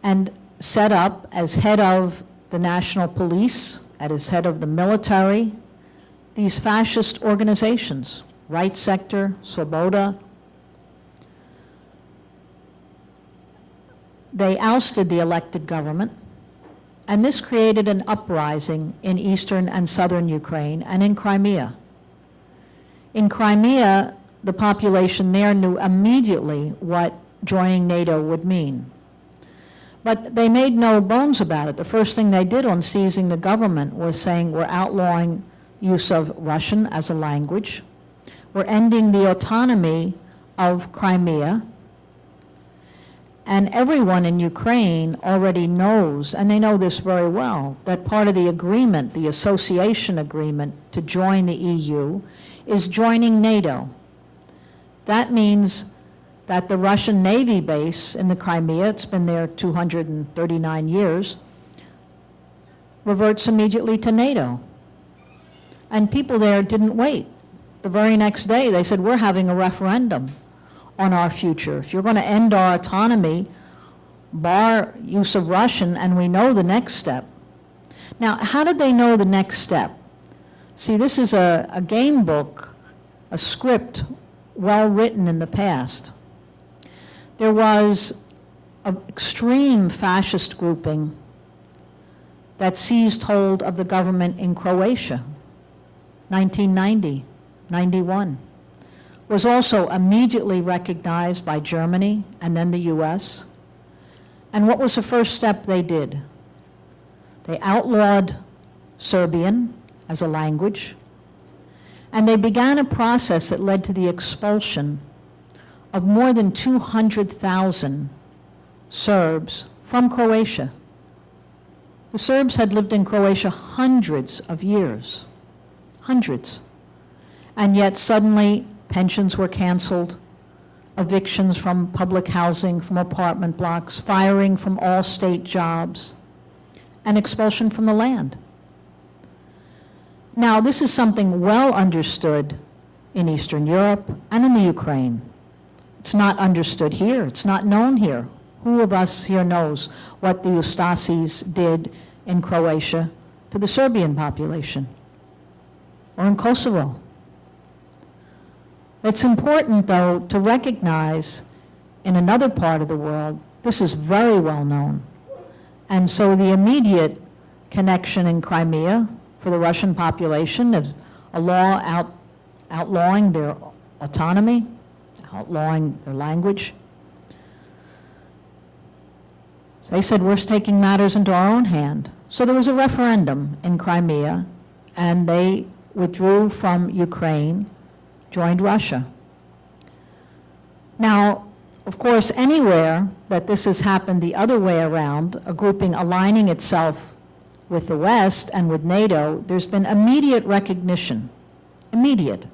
and set up as head of the national police, as head of the military, these fascist organizations, Right Sector, Swoboda. They ousted the elected government, and this created an uprising in eastern and southern Ukraine and in Crimea. In Crimea, the population there knew immediately what joining NATO would mean. But they made no bones about it. The first thing they did on seizing the government was saying, we're outlawing use of Russian as a language. We're ending the autonomy of Crimea. And everyone in Ukraine already knows, and they know this very well, that part of the agreement, the association agreement to join the EU, is joining NATO. That means that the Russian Navy base in the Crimea, it's been there 239 years, reverts immediately to NATO. And people there didn't wait. The very next day they said, we're having a referendum on our future. If you're going to end our autonomy, bar use of Russian, and we know the next step. Now, how did they know the next step? See, this is a game book, a script well written in the past. There was an extreme fascist grouping that seized hold of the government in Croatia, 1990, 91. Was also immediately recognized by Germany and then the US. And what was the first step they did? They outlawed Serbian as a language, and they began a process that led to the expulsion of more than 200,000 Serbs from Croatia. The Serbs had lived in Croatia hundreds of years, hundreds, and yet suddenly pensions were canceled, evictions from public housing, from apartment blocks, firing from all state jobs, and expulsion from the land. Now, this is something well understood in Eastern Europe and in the Ukraine. It's not understood here. It's not known here. Who of us here knows what the Ustasis did in Croatia to the Serbian population or in Kosovo? It's important, though, to recognize in another part of the world, this is very well known. And so the immediate connection in Crimea for the Russian population is a law outlawing their autonomy, outlawing their language. So they said, we're taking matters into our own hand. So there was a referendum in Crimea, and they withdrew from Ukraine, joined Russia. Now, of course, anywhere that this has happened the other way around, a grouping aligning itself with the West and with NATO, there's been immediate recognition, immediate.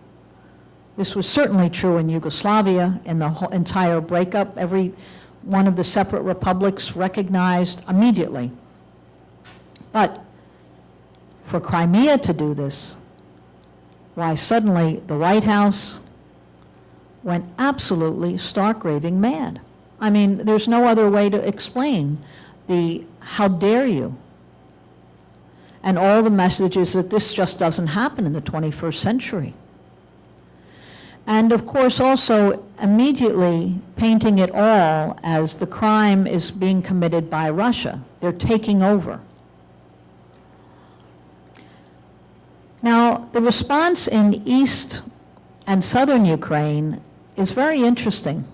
This was certainly true in Yugoslavia, in the whole entire breakup. Every one of the separate republics recognized immediately. But for Crimea to do this, why suddenly the White House went absolutely stark raving mad. I mean, there's no other way to explain the how dare you, and all the messages that this just doesn't happen in the 21st century. And of course also immediately painting it all as the crime is being committed by Russia. They're taking over. Now, the response in East and Southern Ukraine is very interesting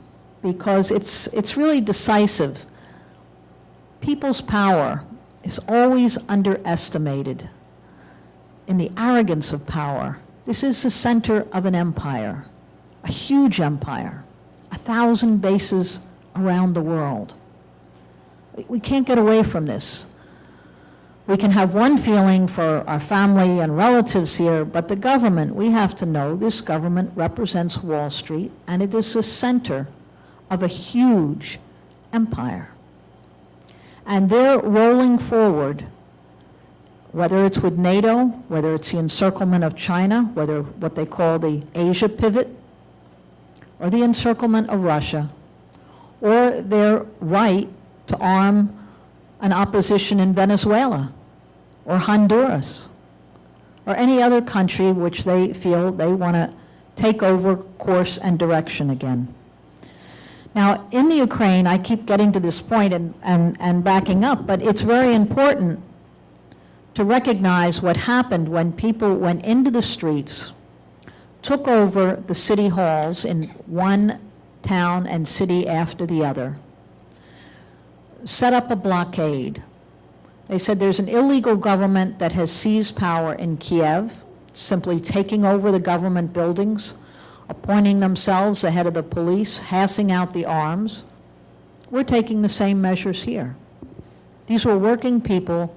because it's really decisive. People's power is always underestimated in the arrogance of power. This is the center of an empire, a huge empire, 1,000 bases around the world. We can't get away from this. We can have one feeling for our family and relatives here, but the government, we have to know this government represents Wall Street, and it is the center of a huge empire. And they're rolling forward, whether it's with NATO, whether it's the encirclement of China, whether what they call the Asia pivot, or the encirclement of Russia, or their right to arm an opposition in Venezuela, or Honduras, or any other country which they feel they want to take over course and direction again. Now, in the Ukraine, I keep getting to this point and backing up, but it's very important to recognize what happened when people went into the streets, took over the city halls in one town and city after the other, set up a blockade. They said there's an illegal government that has seized power in Kiev, simply taking over the government buildings, appointing themselves the head of the police, passing out the arms. We're taking the same measures here. These were working people.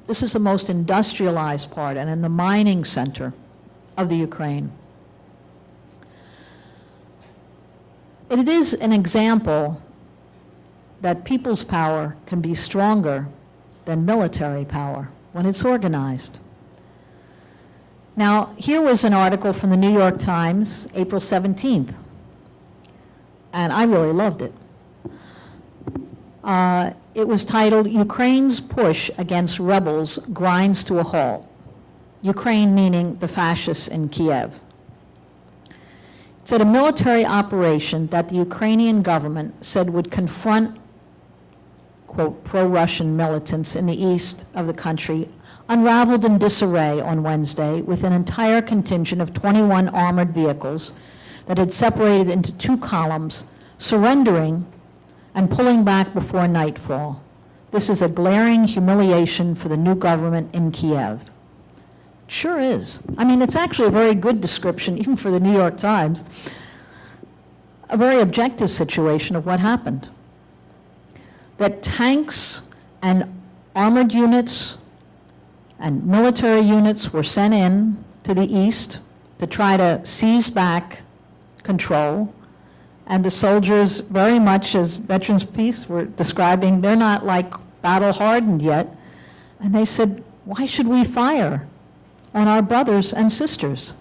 This is the most industrialized part and in the mining center of the Ukraine. It is an example that people's power can be stronger than military power when it's organized. Now, here was an article from the New York Times, April 17th, and I really loved it. It was titled, "Ukraine's Push Against Rebels Grinds to a Halt." Ukraine meaning the fascists in Kiev. It said a military operation that the Ukrainian government said would confront, quote, pro-Russian militants in the east of the country unraveled in disarray on Wednesday with an entire contingent of 21 armored vehicles that had separated into two columns, surrendering and pulling back before nightfall. This is a glaring humiliation for the new government in Kiev. Sure is. I mean, it's actually a very good description, even for the New York Times, a very objective situation of what happened. That tanks and armored units and military units were sent in to the east to try to seize back control. And the soldiers, very much as Veterans Peace were describing, they're not like battle hardened yet. And they said, why should we fire on our brothers and sisters?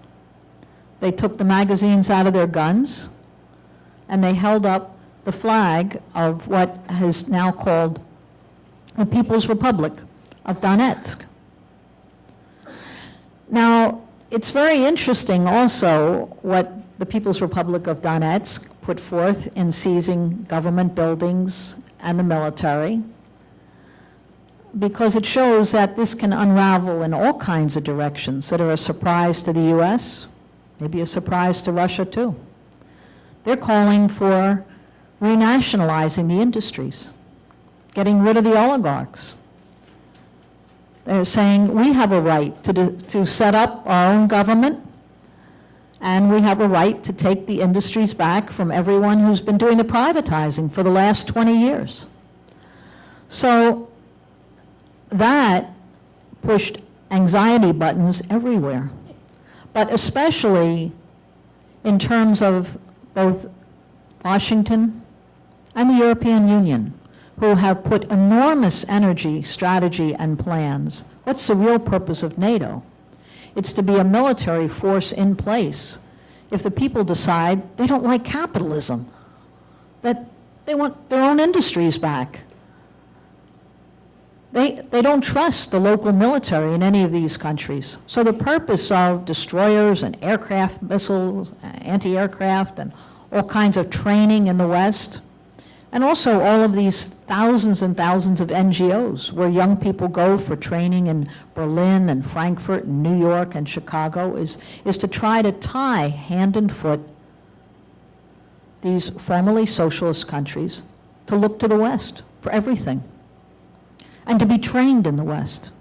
They took the magazines out of their guns and they held up the flag of what is now called the People's Republic of Donetsk. Now, it's very interesting also what the People's Republic of Donetsk put forth in seizing government buildings and the military, because it shows that this can unravel in all kinds of directions that are a surprise to the U.S., maybe a surprise to Russia too. They're calling for renationalizing the industries, getting rid of the oligarchs. They're saying we have a right to set up our own government, and we have a right to take the industries back from everyone who's been doing the privatizing for the last 20 years. So that pushed anxiety buttons everywhere, but especially in terms of both Washington and the European Union, who have put enormous energy, strategy, and plans. What's the real purpose of NATO? It's to be a military force in place if the people decide they don't like capitalism, that they want their own industries back. They don't trust the local military in any of these countries. So the purpose of destroyers and aircraft missiles, anti-aircraft, and all kinds of training in the West, and also all of these thousands and thousands of NGOs where young people go for training in Berlin and Frankfurt and New York and Chicago, is to try to tie hand and foot these formerly socialist countries to look to the West for everything, and to be trained in the West.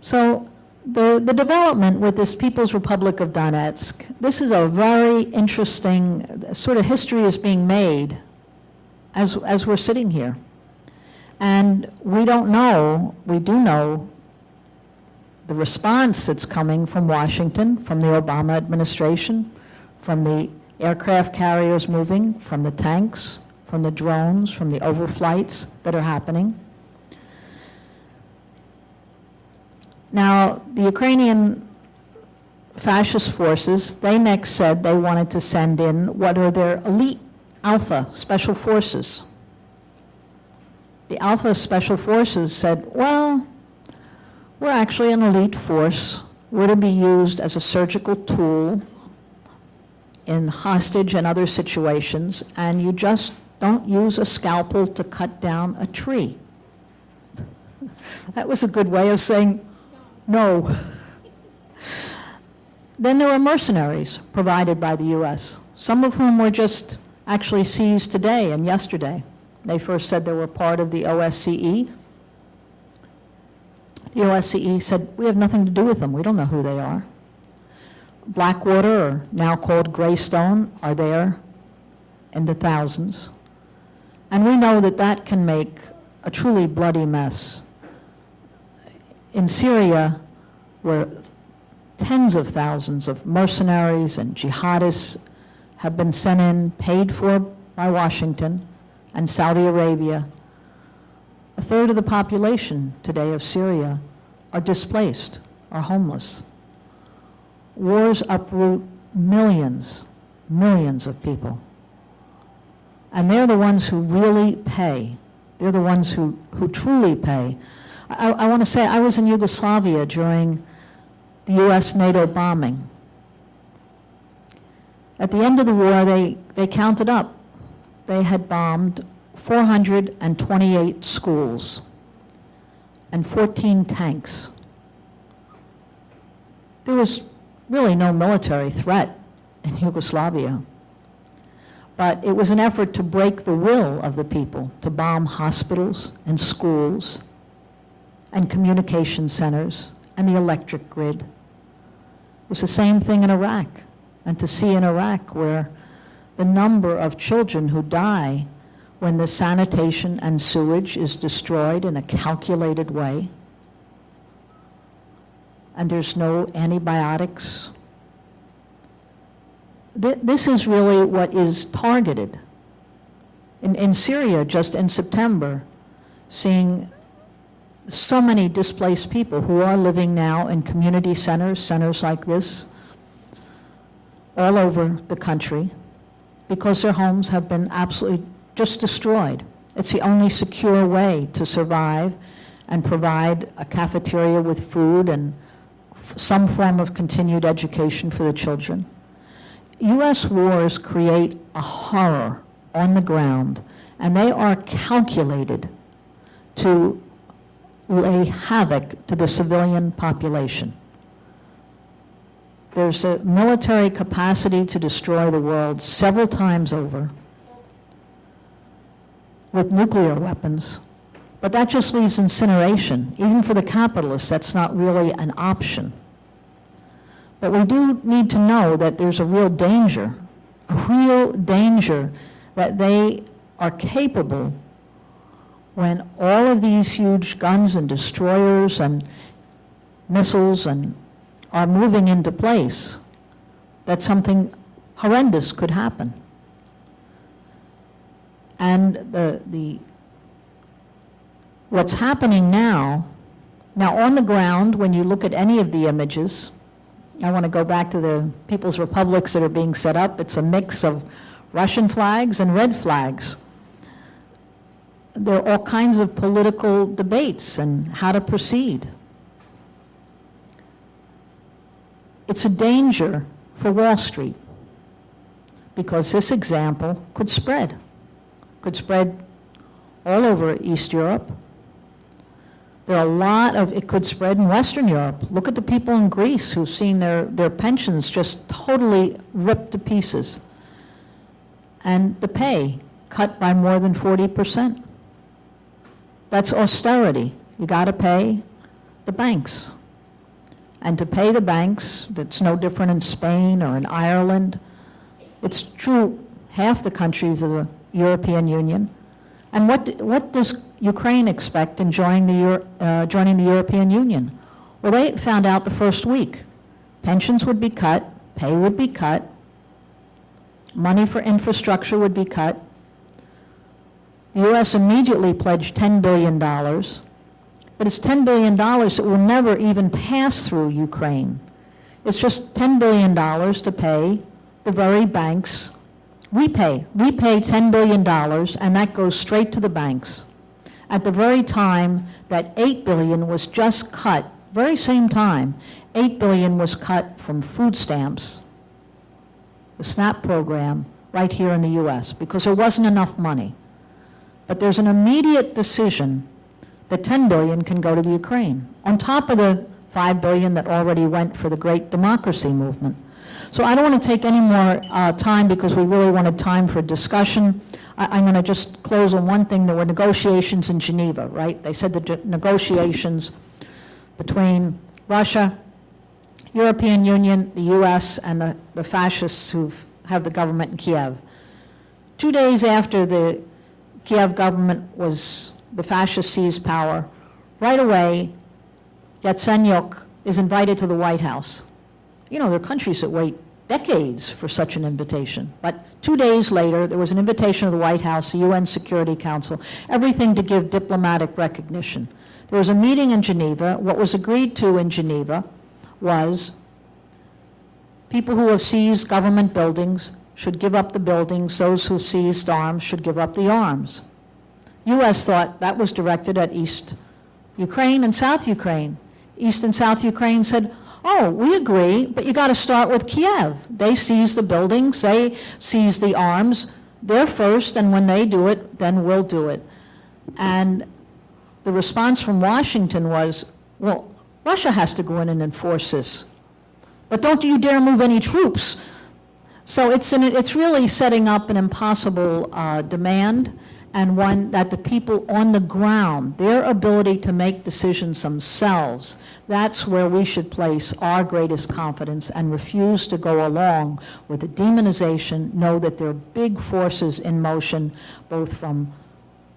So the development with this People's Republic of Donetsk, this is a very interesting sort of history is being made as we're sitting here. And we do know the response that's coming from Washington, from the Obama administration, from the aircraft carriers moving, from the tanks, from the drones, from the overflights that are happening. Now, the Ukrainian fascist forces, they next said they wanted to send in what are their elite Alpha Special Forces. The Alpha Special Forces said, well, we're actually an elite force. We're to be used as a surgical tool in hostage and other situations, and you just don't use a scalpel to cut down a tree. That was a good way of saying no. Then there were mercenaries provided by the U.S., some of whom were just actually seized today and yesterday. They first said they were part of the OSCE. The OSCE said, we have nothing to do with them. We don't know who they are. Blackwater, or now called Greystone, are there in the thousands. And we know that that can make a truly bloody mess. In Syria, where tens of thousands of mercenaries and jihadists have been sent in, paid for by Washington and Saudi Arabia, a third of the population today of Syria are displaced, are homeless. Wars uproot millions of people. And they're the ones who really pay. They're the ones who truly pay. I want to say, I was in Yugoslavia during the US-NATO bombing. At the end of the war, they counted up. They had bombed 428 schools and 14 tanks. There was really no military threat in Yugoslavia. But it was an effort to break the will of the people, to bomb hospitals and schools and communication centers and the electric grid. It was the same thing in Iraq. And to see in Iraq where the number of children who die when the sanitation and sewage is destroyed in a calculated way, and there's no antibiotics. This is really what is targeted. In Syria, just in September, seeing so many displaced people who are living now in community centers like this, all over the country, because their homes have been absolutely just destroyed. It's the only secure way to survive and provide a cafeteria with food and some form of continued education for the children. U.S. wars create a horror on the ground, and they are calculated to lay havoc to the civilian population. There's a military capacity to destroy the world several times over with nuclear weapons, but that just leaves incineration. Even for the capitalists, that's not really an option. But we do need to know that there's a real danger that they are capable, when all of these huge guns and destroyers and missiles are moving into place, that something horrendous could happen. And what's happening now on the ground, when you look at any of the images, I want to go back to the People's Republics that are being set up. It's a mix of Russian flags and red flags. there are all kinds of political debates and how to proceed. It's a danger for Wall Street because this example could spread all over East Europe. There are a lot of, it could spread in Western Europe. Look at the people in Greece who've seen their pensions just totally ripped to pieces. And the pay cut by more than 40%. That's austerity. You got to pay the banks. And to pay the banks, that's no different in Spain or in Ireland. It's true half the countries of the European Union. And what does Ukraine expect in joining the European Union? Well, they found out the first week. Pensions would be cut, pay would be cut, money for infrastructure would be cut. The U.S. immediately pledged $10 billion, but it's $10 billion that will never even pass through Ukraine. It's just $10 billion to pay the very banks. We pay $10 billion, and that goes straight to the banks. At the very time that $8 billion was just cut, very same time, $8 billion was cut from food stamps, the SNAP program, right here in the U.S., because there wasn't enough money. But there's an immediate decision that $10 billion can go to the Ukraine, on top of the $5 billion that already went for the great democracy movement. So I don't want to take any more time because we really wanted time for discussion. I'm going to just close on one thing. There were negotiations in Geneva, right? They said the negotiations between Russia, European Union, the U.S., and the fascists who have the government in Kiev. 2 days after the Kiev government the fascists seized power, right away, Yatsenyuk is invited to the White House. You know, there are countries that wait decades for such an invitation. But 2 days later, there was an invitation of the White House, the UN Security Council, everything to give diplomatic recognition. There was a meeting in Geneva. What was agreed to in Geneva was people who have seized government buildings should give up the buildings. Those who seized arms should give up the arms. U.S. thought that was directed at East Ukraine and South Ukraine. East and South Ukraine said, oh, we agree, but you got to start with Kiev. They seize the buildings, they seize the arms. They're first, and when they do it, then we'll do it. And the response from Washington was, well, Russia has to go in and enforce this. But don't you dare move any troops. So it's really setting up an impossible demand, and one that the people on the ground, their ability to make decisions themselves, that's where we should place our greatest confidence and refuse to go along with the demonization, know that there are big forces in motion, both from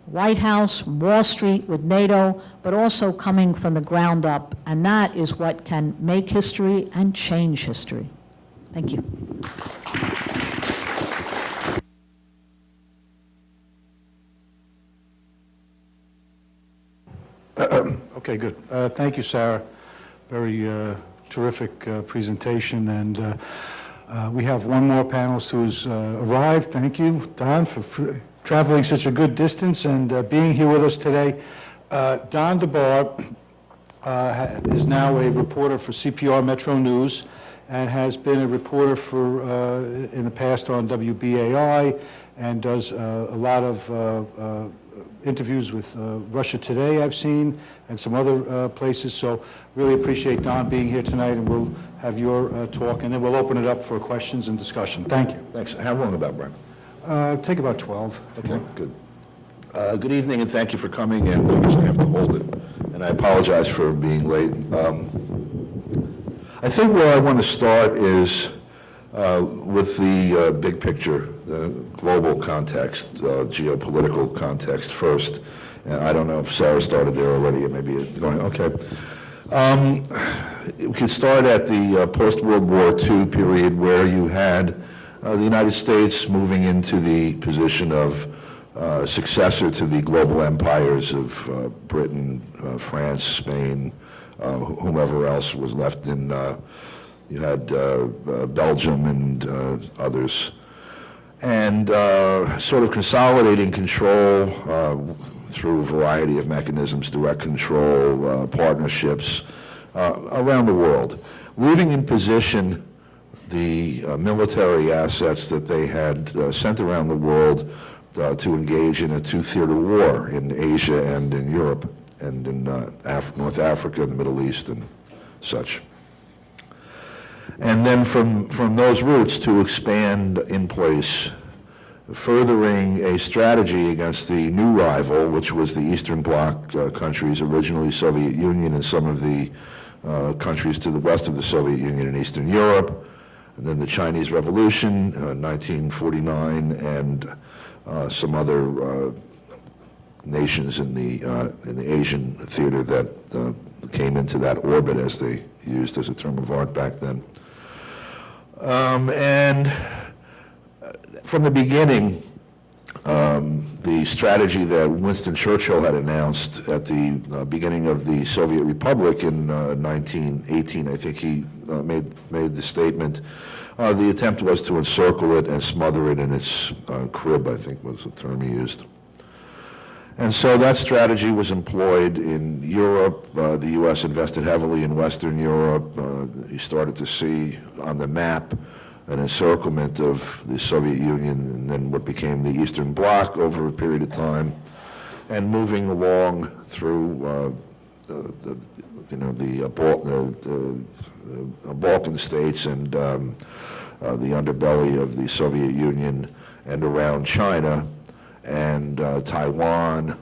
White House, from Wall Street, with NATO, but also coming from the ground up, and that is what can make history and change history. Thank you. Okay, good. Thank you, Sarah. Very terrific presentation. And we have one more panelist who's arrived. Thank you, Don, for traveling such a good distance and being here with us today. Don DeBar is now a reporter for CPR Metro News and has been a reporter in the past on WBAI and does a lot of interviews with Russia Today, I've seen, and some other places. So really appreciate Don being here tonight, and we'll have your talk, and then we'll open it up for questions and discussion. Thank you. Thanks. How long about, Brian? Take about 12. Okay, good. Good evening, and thank you for coming, and I'm just going to have to hold it. And I apologize for being late. I think where I want to start is with the big picture, the global context, geopolitical context first. And I don't know if Sarah started there already, or maybe it's going, okay. We could start at the post-World War II period where you had the United States moving into the position of successor to the global empires of Britain, France, Spain, whomever else was left in, you had Belgium and others. And sort of consolidating control through a variety of mechanisms, direct control, partnerships, around the world, leaving in position the military assets that they had sent around the world to engage in a two-theater war in Asia and in Europe and in North Africa and the Middle East and such. And then from those routes to expand in place, furthering a strategy against the new rival, which was the Eastern Bloc countries, originally Soviet Union, and some of the countries to the west of the Soviet Union in Eastern Europe, and then the Chinese Revolution, 1949, and some other nations in the Asian theater that came into that orbit, as they used as a term of art back then. And from the beginning, the strategy that Winston Churchill had announced at the beginning of the Soviet Republic in 1918, I think he made the statement, the attempt was to encircle it and smother it in its crib, I think was the term he used. And so that strategy was employed in Europe. The U.S. invested heavily in Western Europe. You started to see on the map an encirclement of the Soviet Union and then what became the Eastern Bloc over a period of time, and moving along through the Balkan states and the underbelly of the Soviet Union and around China and Taiwan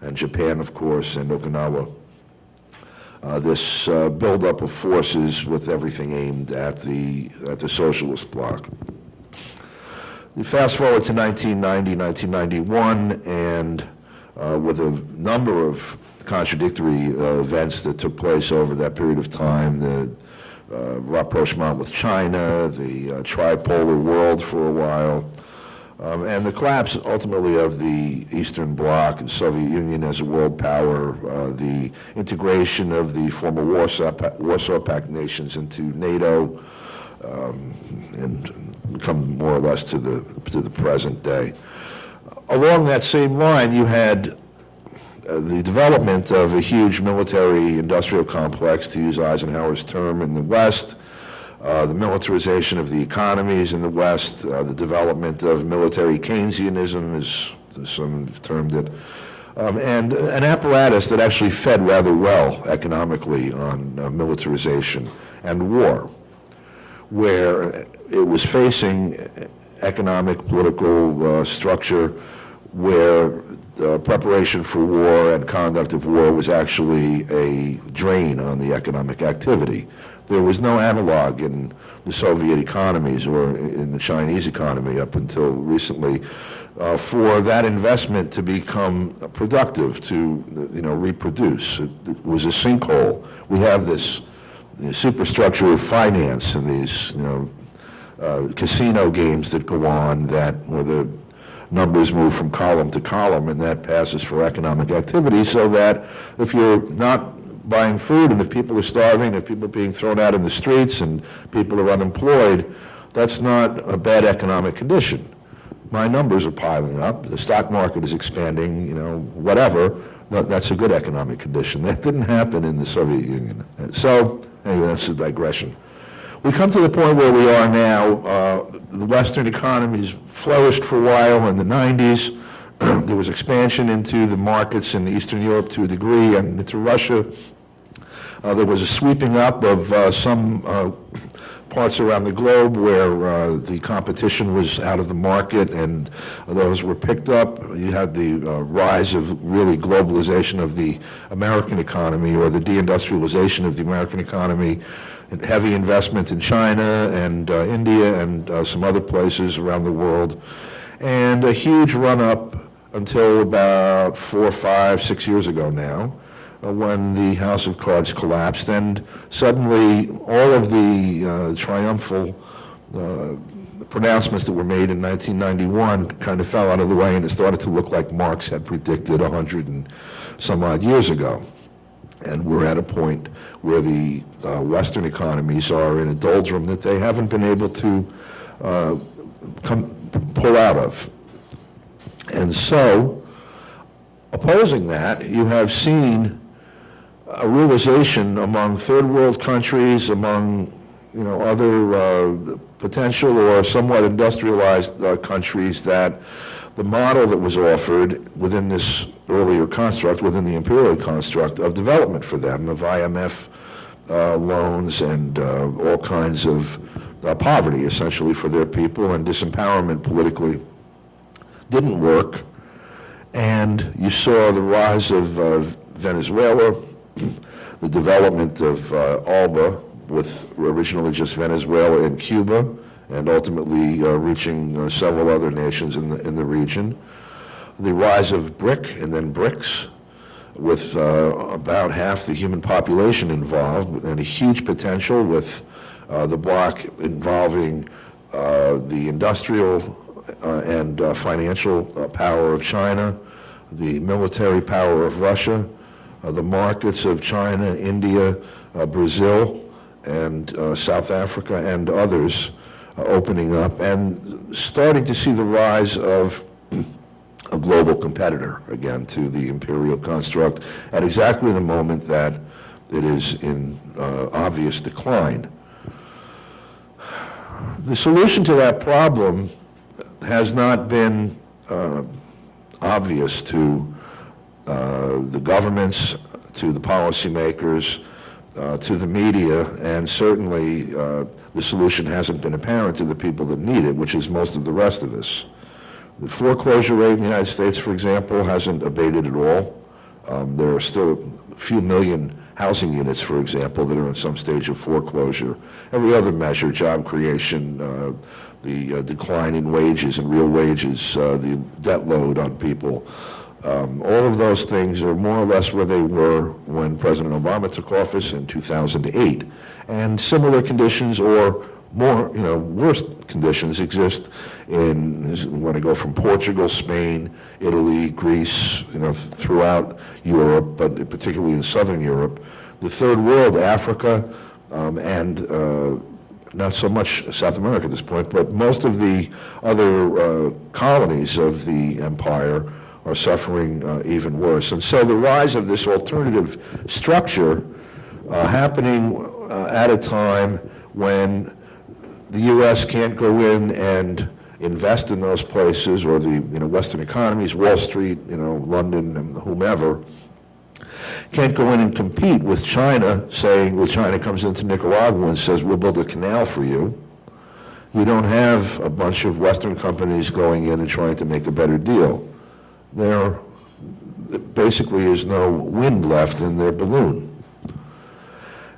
and Japan, of course, and Okinawa. This buildup of forces with everything aimed at the socialist bloc. We fast forward to 1990, 1991, and with a number of contradictory events that took place over that period of time, the rapprochement with China, the tripolar world for a while, and the collapse ultimately of the Eastern Bloc and Soviet Union as a world power, the integration of the former Warsaw Pact nations into NATO, and come more or less to the present day. Along that same line, you had the development of a huge military industrial complex, to use Eisenhower's term, in the West, the militarization of the economies in the West, the development of military Keynesianism, is some termed it, and an apparatus that actually fed rather well economically on militarization and war, where it was facing economic, political structure where preparation for war and conduct of war was actually a drain on the economic activity. There was no analog in the Soviet economies or in the Chinese economy up until recently for that investment to become productive, to reproduce. It was a sinkhole. We have this superstructure of finance and these casino games that go on where the numbers move from column to column, and that passes for economic activity, so that if you're not buying food, and if people are starving, if people are being thrown out in the streets, and people are unemployed, that's not a bad economic condition. My numbers are piling up, the stock market is expanding, whatever, that's a good economic condition. That didn't happen in the Soviet Union. So, anyway, that's a digression. We come to the point where we are now. The Western economies flourished for a while in the 90s. There was expansion into the markets in Eastern Europe to a degree and into Russia. There was a sweeping up of some parts around the globe where the competition was out of the market and those were picked up. You had the rise of really globalization of the American economy, or the deindustrialization of the American economy, and heavy investment in China and India and some other places around the world, and a huge run-up until about 4, 5, 6 years ago now, when the House of Cards collapsed, and suddenly all of the triumphal pronouncements that were made in 1991 kind of fell out of the way, and it started to look like Marx had predicted 100 and some odd years ago. And we're at a point where the Western economies are in a doldrum that they haven't been able to pull out of. And so, opposing that, you have seen a realization among third world countries, among other potential or somewhat industrialized countries, that the model that was offered within this earlier construct, within the imperial construct of development for them, of IMF loans and all kinds of poverty essentially for their people and disempowerment politically, didn't work. And you saw the rise of Venezuela, the development of ALBA, with originally just Venezuela and Cuba, and ultimately reaching several other nations in the region. The rise of BRIC and then BRICS, with about half the human population involved, and a huge potential with the bloc involving the industrial and financial power of China, the military power of Russia, the markets of China, India, Brazil, and South Africa, and others opening up, and starting to see the rise of a global competitor, again, to the imperial construct at exactly the moment that it is in obvious decline. The solution to that problem has not been obvious to the governments, to the policymakers, to the media, and certainly the solution hasn't been apparent to the people that need it, which is most of the rest of us. The foreclosure rate in the United States, for example, hasn't abated at all. There are still a few million housing units, for example, that are in some stage of foreclosure. Every other measure, job creation, the decline in wages and real wages, the debt load on people, all of those things are more or less where they were when President Obama took office in 2008. And similar conditions or more, worse conditions exist when I go from Portugal, Spain, Italy, Greece, throughout Europe, but particularly in Southern Europe. The third world, Africa, and not so much South America at this point, but most of the other colonies of the empire are suffering even worse. And so the rise of this alternative structure happening at a time when the U.S. can't go in and invest in those places, or the Western economies, Wall Street, London, and whomever, can't go in and compete with China, saying, well, China comes into Nicaragua and says, we'll build a canal for you. You don't have a bunch of Western companies going in and trying to make a better deal. There basically is no wind left in their balloon.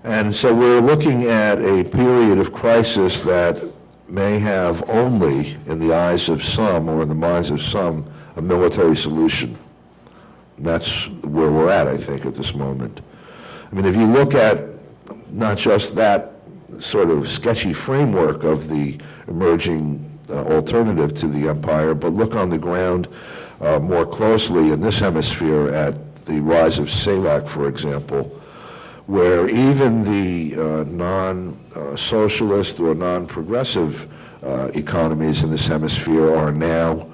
And so we're looking at a period of crisis that may have only, in the eyes of some or in the minds of some, a military solution. And that's where we're at, I think, at this moment. I mean, if you look at not just that sort of sketchy framework of the emerging alternative to the empire, but look on the ground more closely in this hemisphere at the rise of CELAC, for example, where even the non-socialist or non-progressive economies in this hemisphere are now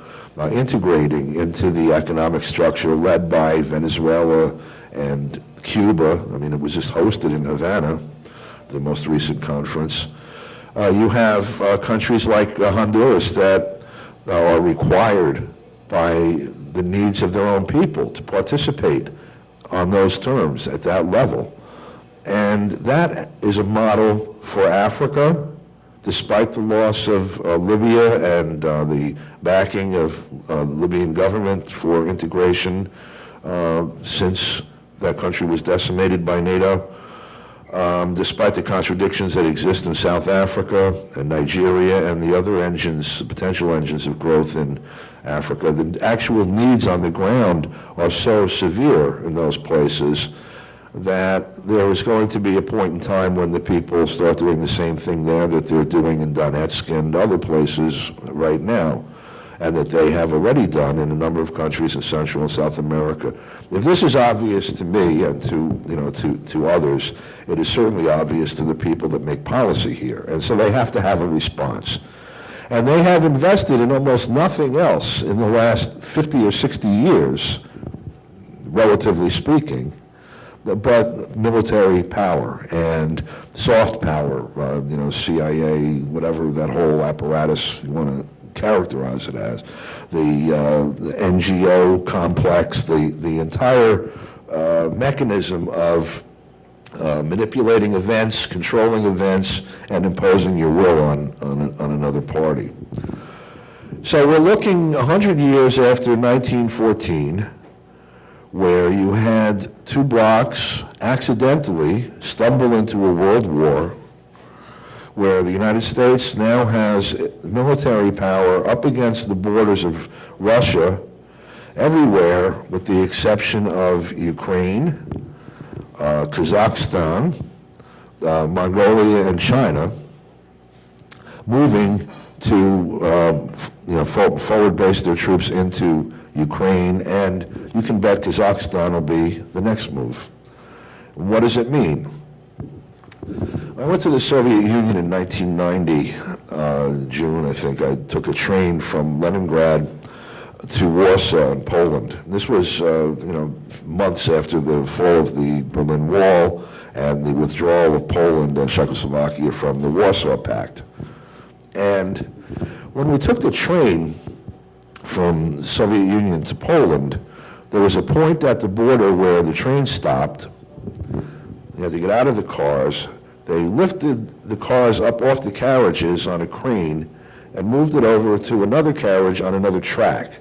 integrating into the economic structure led by Venezuela and Cuba. I mean, it was just hosted in Havana, the most recent conference. You have countries like Honduras that are required by the needs of their own people to participate on those terms at that level. And that is a model for Africa, despite the loss of Libya and the backing of the Libyan government for integration since that country was decimated by NATO. Despite the contradictions that exist in South Africa and Nigeria and the other engines, potential engines of growth in Africa, the actual needs on the ground are so severe in those places that there is going to be a point in time when the people start doing the same thing there that they're doing in Donetsk and other places right now, and that they have already done in a number of countries in Central and South America. If this is obvious to me and to others, it is certainly obvious to the people that make policy here, and so they have to have a response. And they have invested in almost nothing else in the last 50 or 60 years relatively speaking, but military power and soft power, CIA, whatever that whole apparatus you want to characterize it as, the NGO complex, the entire mechanism of manipulating events, controlling events, and imposing your will on another party. So we're looking 100 years after 1914, where you had two blocs accidentally stumble into a world war, where the United States now has military power up against the borders of Russia everywhere with the exception of Ukraine, Kazakhstan, Mongolia, and China, moving to forward base their troops into Ukraine, and you can bet Kazakhstan will be the next move. What does it mean? I went to the Soviet Union in 1990, June, I think. I took a train from Leningrad to Warsaw in Poland. This was, months after the fall of the Berlin Wall and the withdrawal of Poland and Czechoslovakia from the Warsaw Pact. And when we took the train from the Soviet Union to Poland, there was a point at the border where the train stopped. You had to get out of the cars. They lifted the cars up off the carriages on a crane and moved it over to another carriage on another track,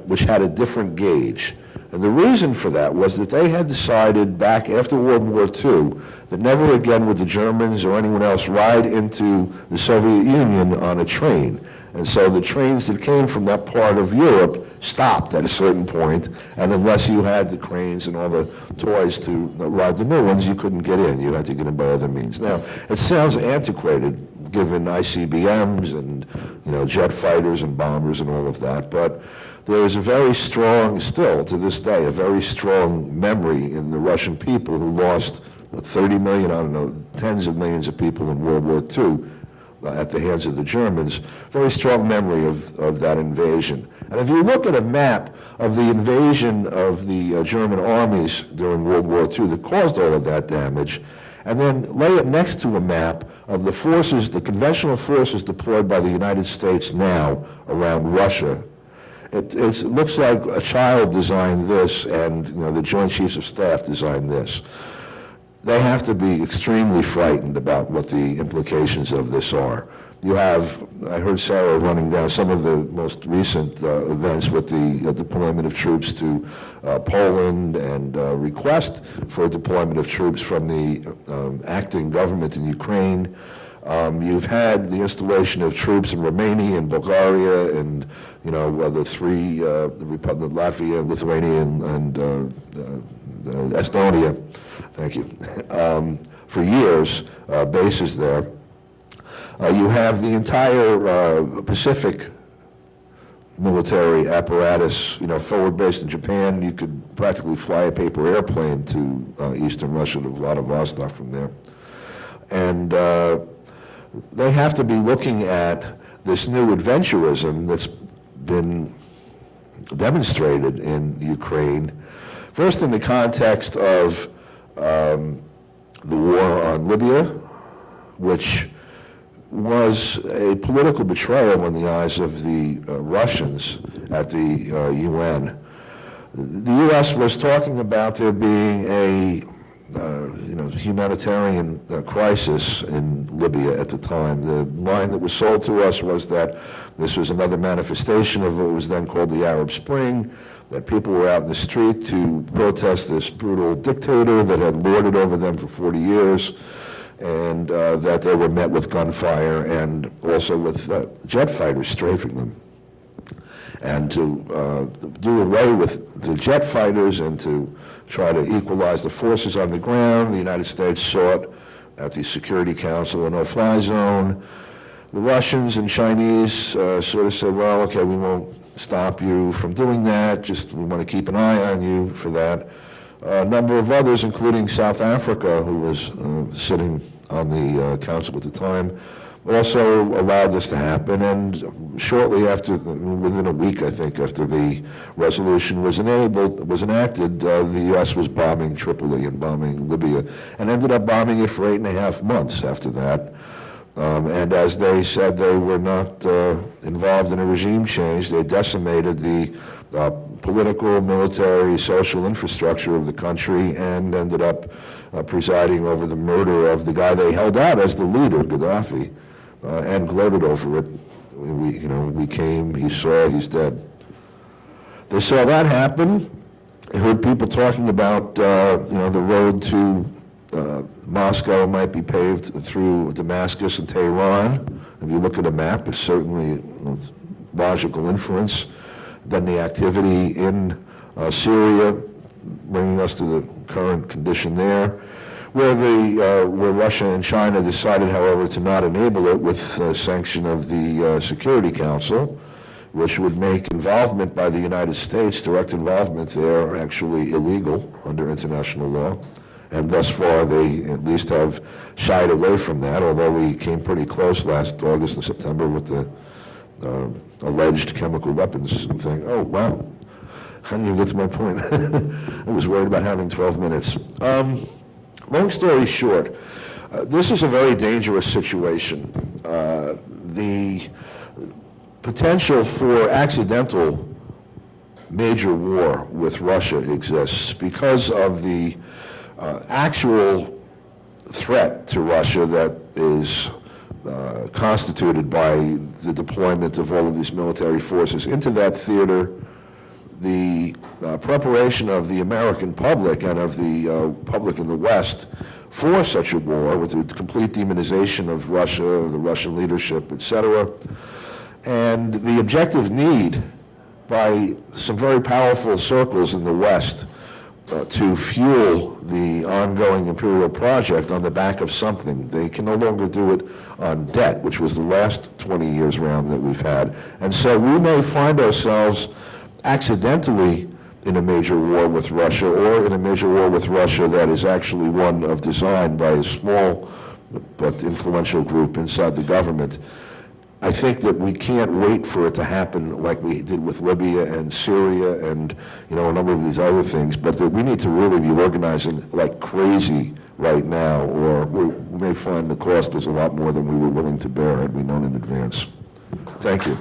which had a different gauge. And the reason for that was that they had decided back after World War II that never again would the Germans or anyone else ride into the Soviet Union on a train. And so the trains that came from that part of Europe stopped at a certain point, and unless you had the cranes and all the toys to ride the new ones, you couldn't get in. You had to get in by other means. Now, it sounds antiquated, given ICBMs and jet fighters and bombers and all of that, but there is a very strong, still to this day, a very strong memory in the Russian people who lost 30 million, I don't know, tens of millions of people in World War II at the hands of the Germans. Very strong memory of that invasion. And if you look at a map of the invasion of the German armies during World War II that caused all of that damage, and then lay it next to a map of the forces, the conventional forces deployed by the United States now around Russia, it looks like a child designed this, and the Joint Chiefs of Staff designed this. They have to be extremely frightened about what the implications of this are. You have, I heard Sarah running down some of the most recent events with the deployment of troops to Poland and request for deployment of troops from the acting government in Ukraine. You've had the installation of troops in Romania and Bulgaria and the three, the Republic, Latvia, Lithuania, and Estonia. Thank you. For years, bases there. You have the entire Pacific military apparatus, forward based in Japan. You could practically fly a paper airplane to eastern Russia, to Vladivostok from there. And they have to be looking at this new adventurism that's been demonstrated in Ukraine, first in the context of the war on Libya, which was a political betrayal in the eyes of the Russians at the UN. The U.S. was talking about there being a humanitarian crisis in Libya at the time. The line that was sold to us was that this was another manifestation of what was then called the Arab Spring, that people were out in the street to protest this brutal dictator that had lorded over them for 40 years, and that they were met with gunfire and also with jet fighters strafing them. And to do away with the jet fighters and to try to equalize the forces on the ground, the United States sought at the Security Council a no-fly zone. The Russians and Chinese sort of said, well, okay, we won't stop you from doing that, just we want to keep an eye on you for that. A number of others, including South Africa, who was sitting on the council at the time, also allowed this to happen, and shortly after, within a week, I think, after the resolution was enacted, the U.S. was bombing Tripoli and bombing Libya, and ended up bombing it for 8.5 months after that. And as they said, they were not involved in a regime change. They decimated the political, military, social infrastructure of the country, and ended up presiding over the murder of the guy they held out as the leader, Gaddafi, and gloated over it. We came, he saw, he's dead. They saw that happen. I heard people talking about, the road to Moscow might be paved through Damascus and Tehran. If you look at a map, it's certainly a logical inference. Then the activity in Syria, bringing us to the current condition there, where Russia and China decided, however, to not enable it with sanction of the Security Council, which would make involvement by the United States, direct involvement there, actually illegal under international law. And thus far, they at least have shied away from that, although we came pretty close last August and September with the alleged chemical weapons thing. Oh, wow. How did you get to my point? I was worried about having 12 minutes. Long story short, this is a very dangerous situation. The potential for accidental major war with Russia exists because of the actual threat to Russia that is constituted by the deployment of all of these military forces into that theater. The preparation of the American public and of the public in the West for such a war, with the complete demonization of Russia, the Russian leadership, etc., and the objective need by some very powerful circles in the West to fuel the ongoing imperial project on the back of something. They can no longer do it on debt, which was the last 20 years round that we've had. And so we may find ourselves accidentally in a major war with Russia, or in a major war with Russia that is actually one of design by a small but influential group inside the government. I think that we can't wait for it to happen like we did with Libya and Syria and a number of these other things, but that we need to really be organizing like crazy right now, or we may find the cost is a lot more than we were willing to bear had we known in advance. Thank you.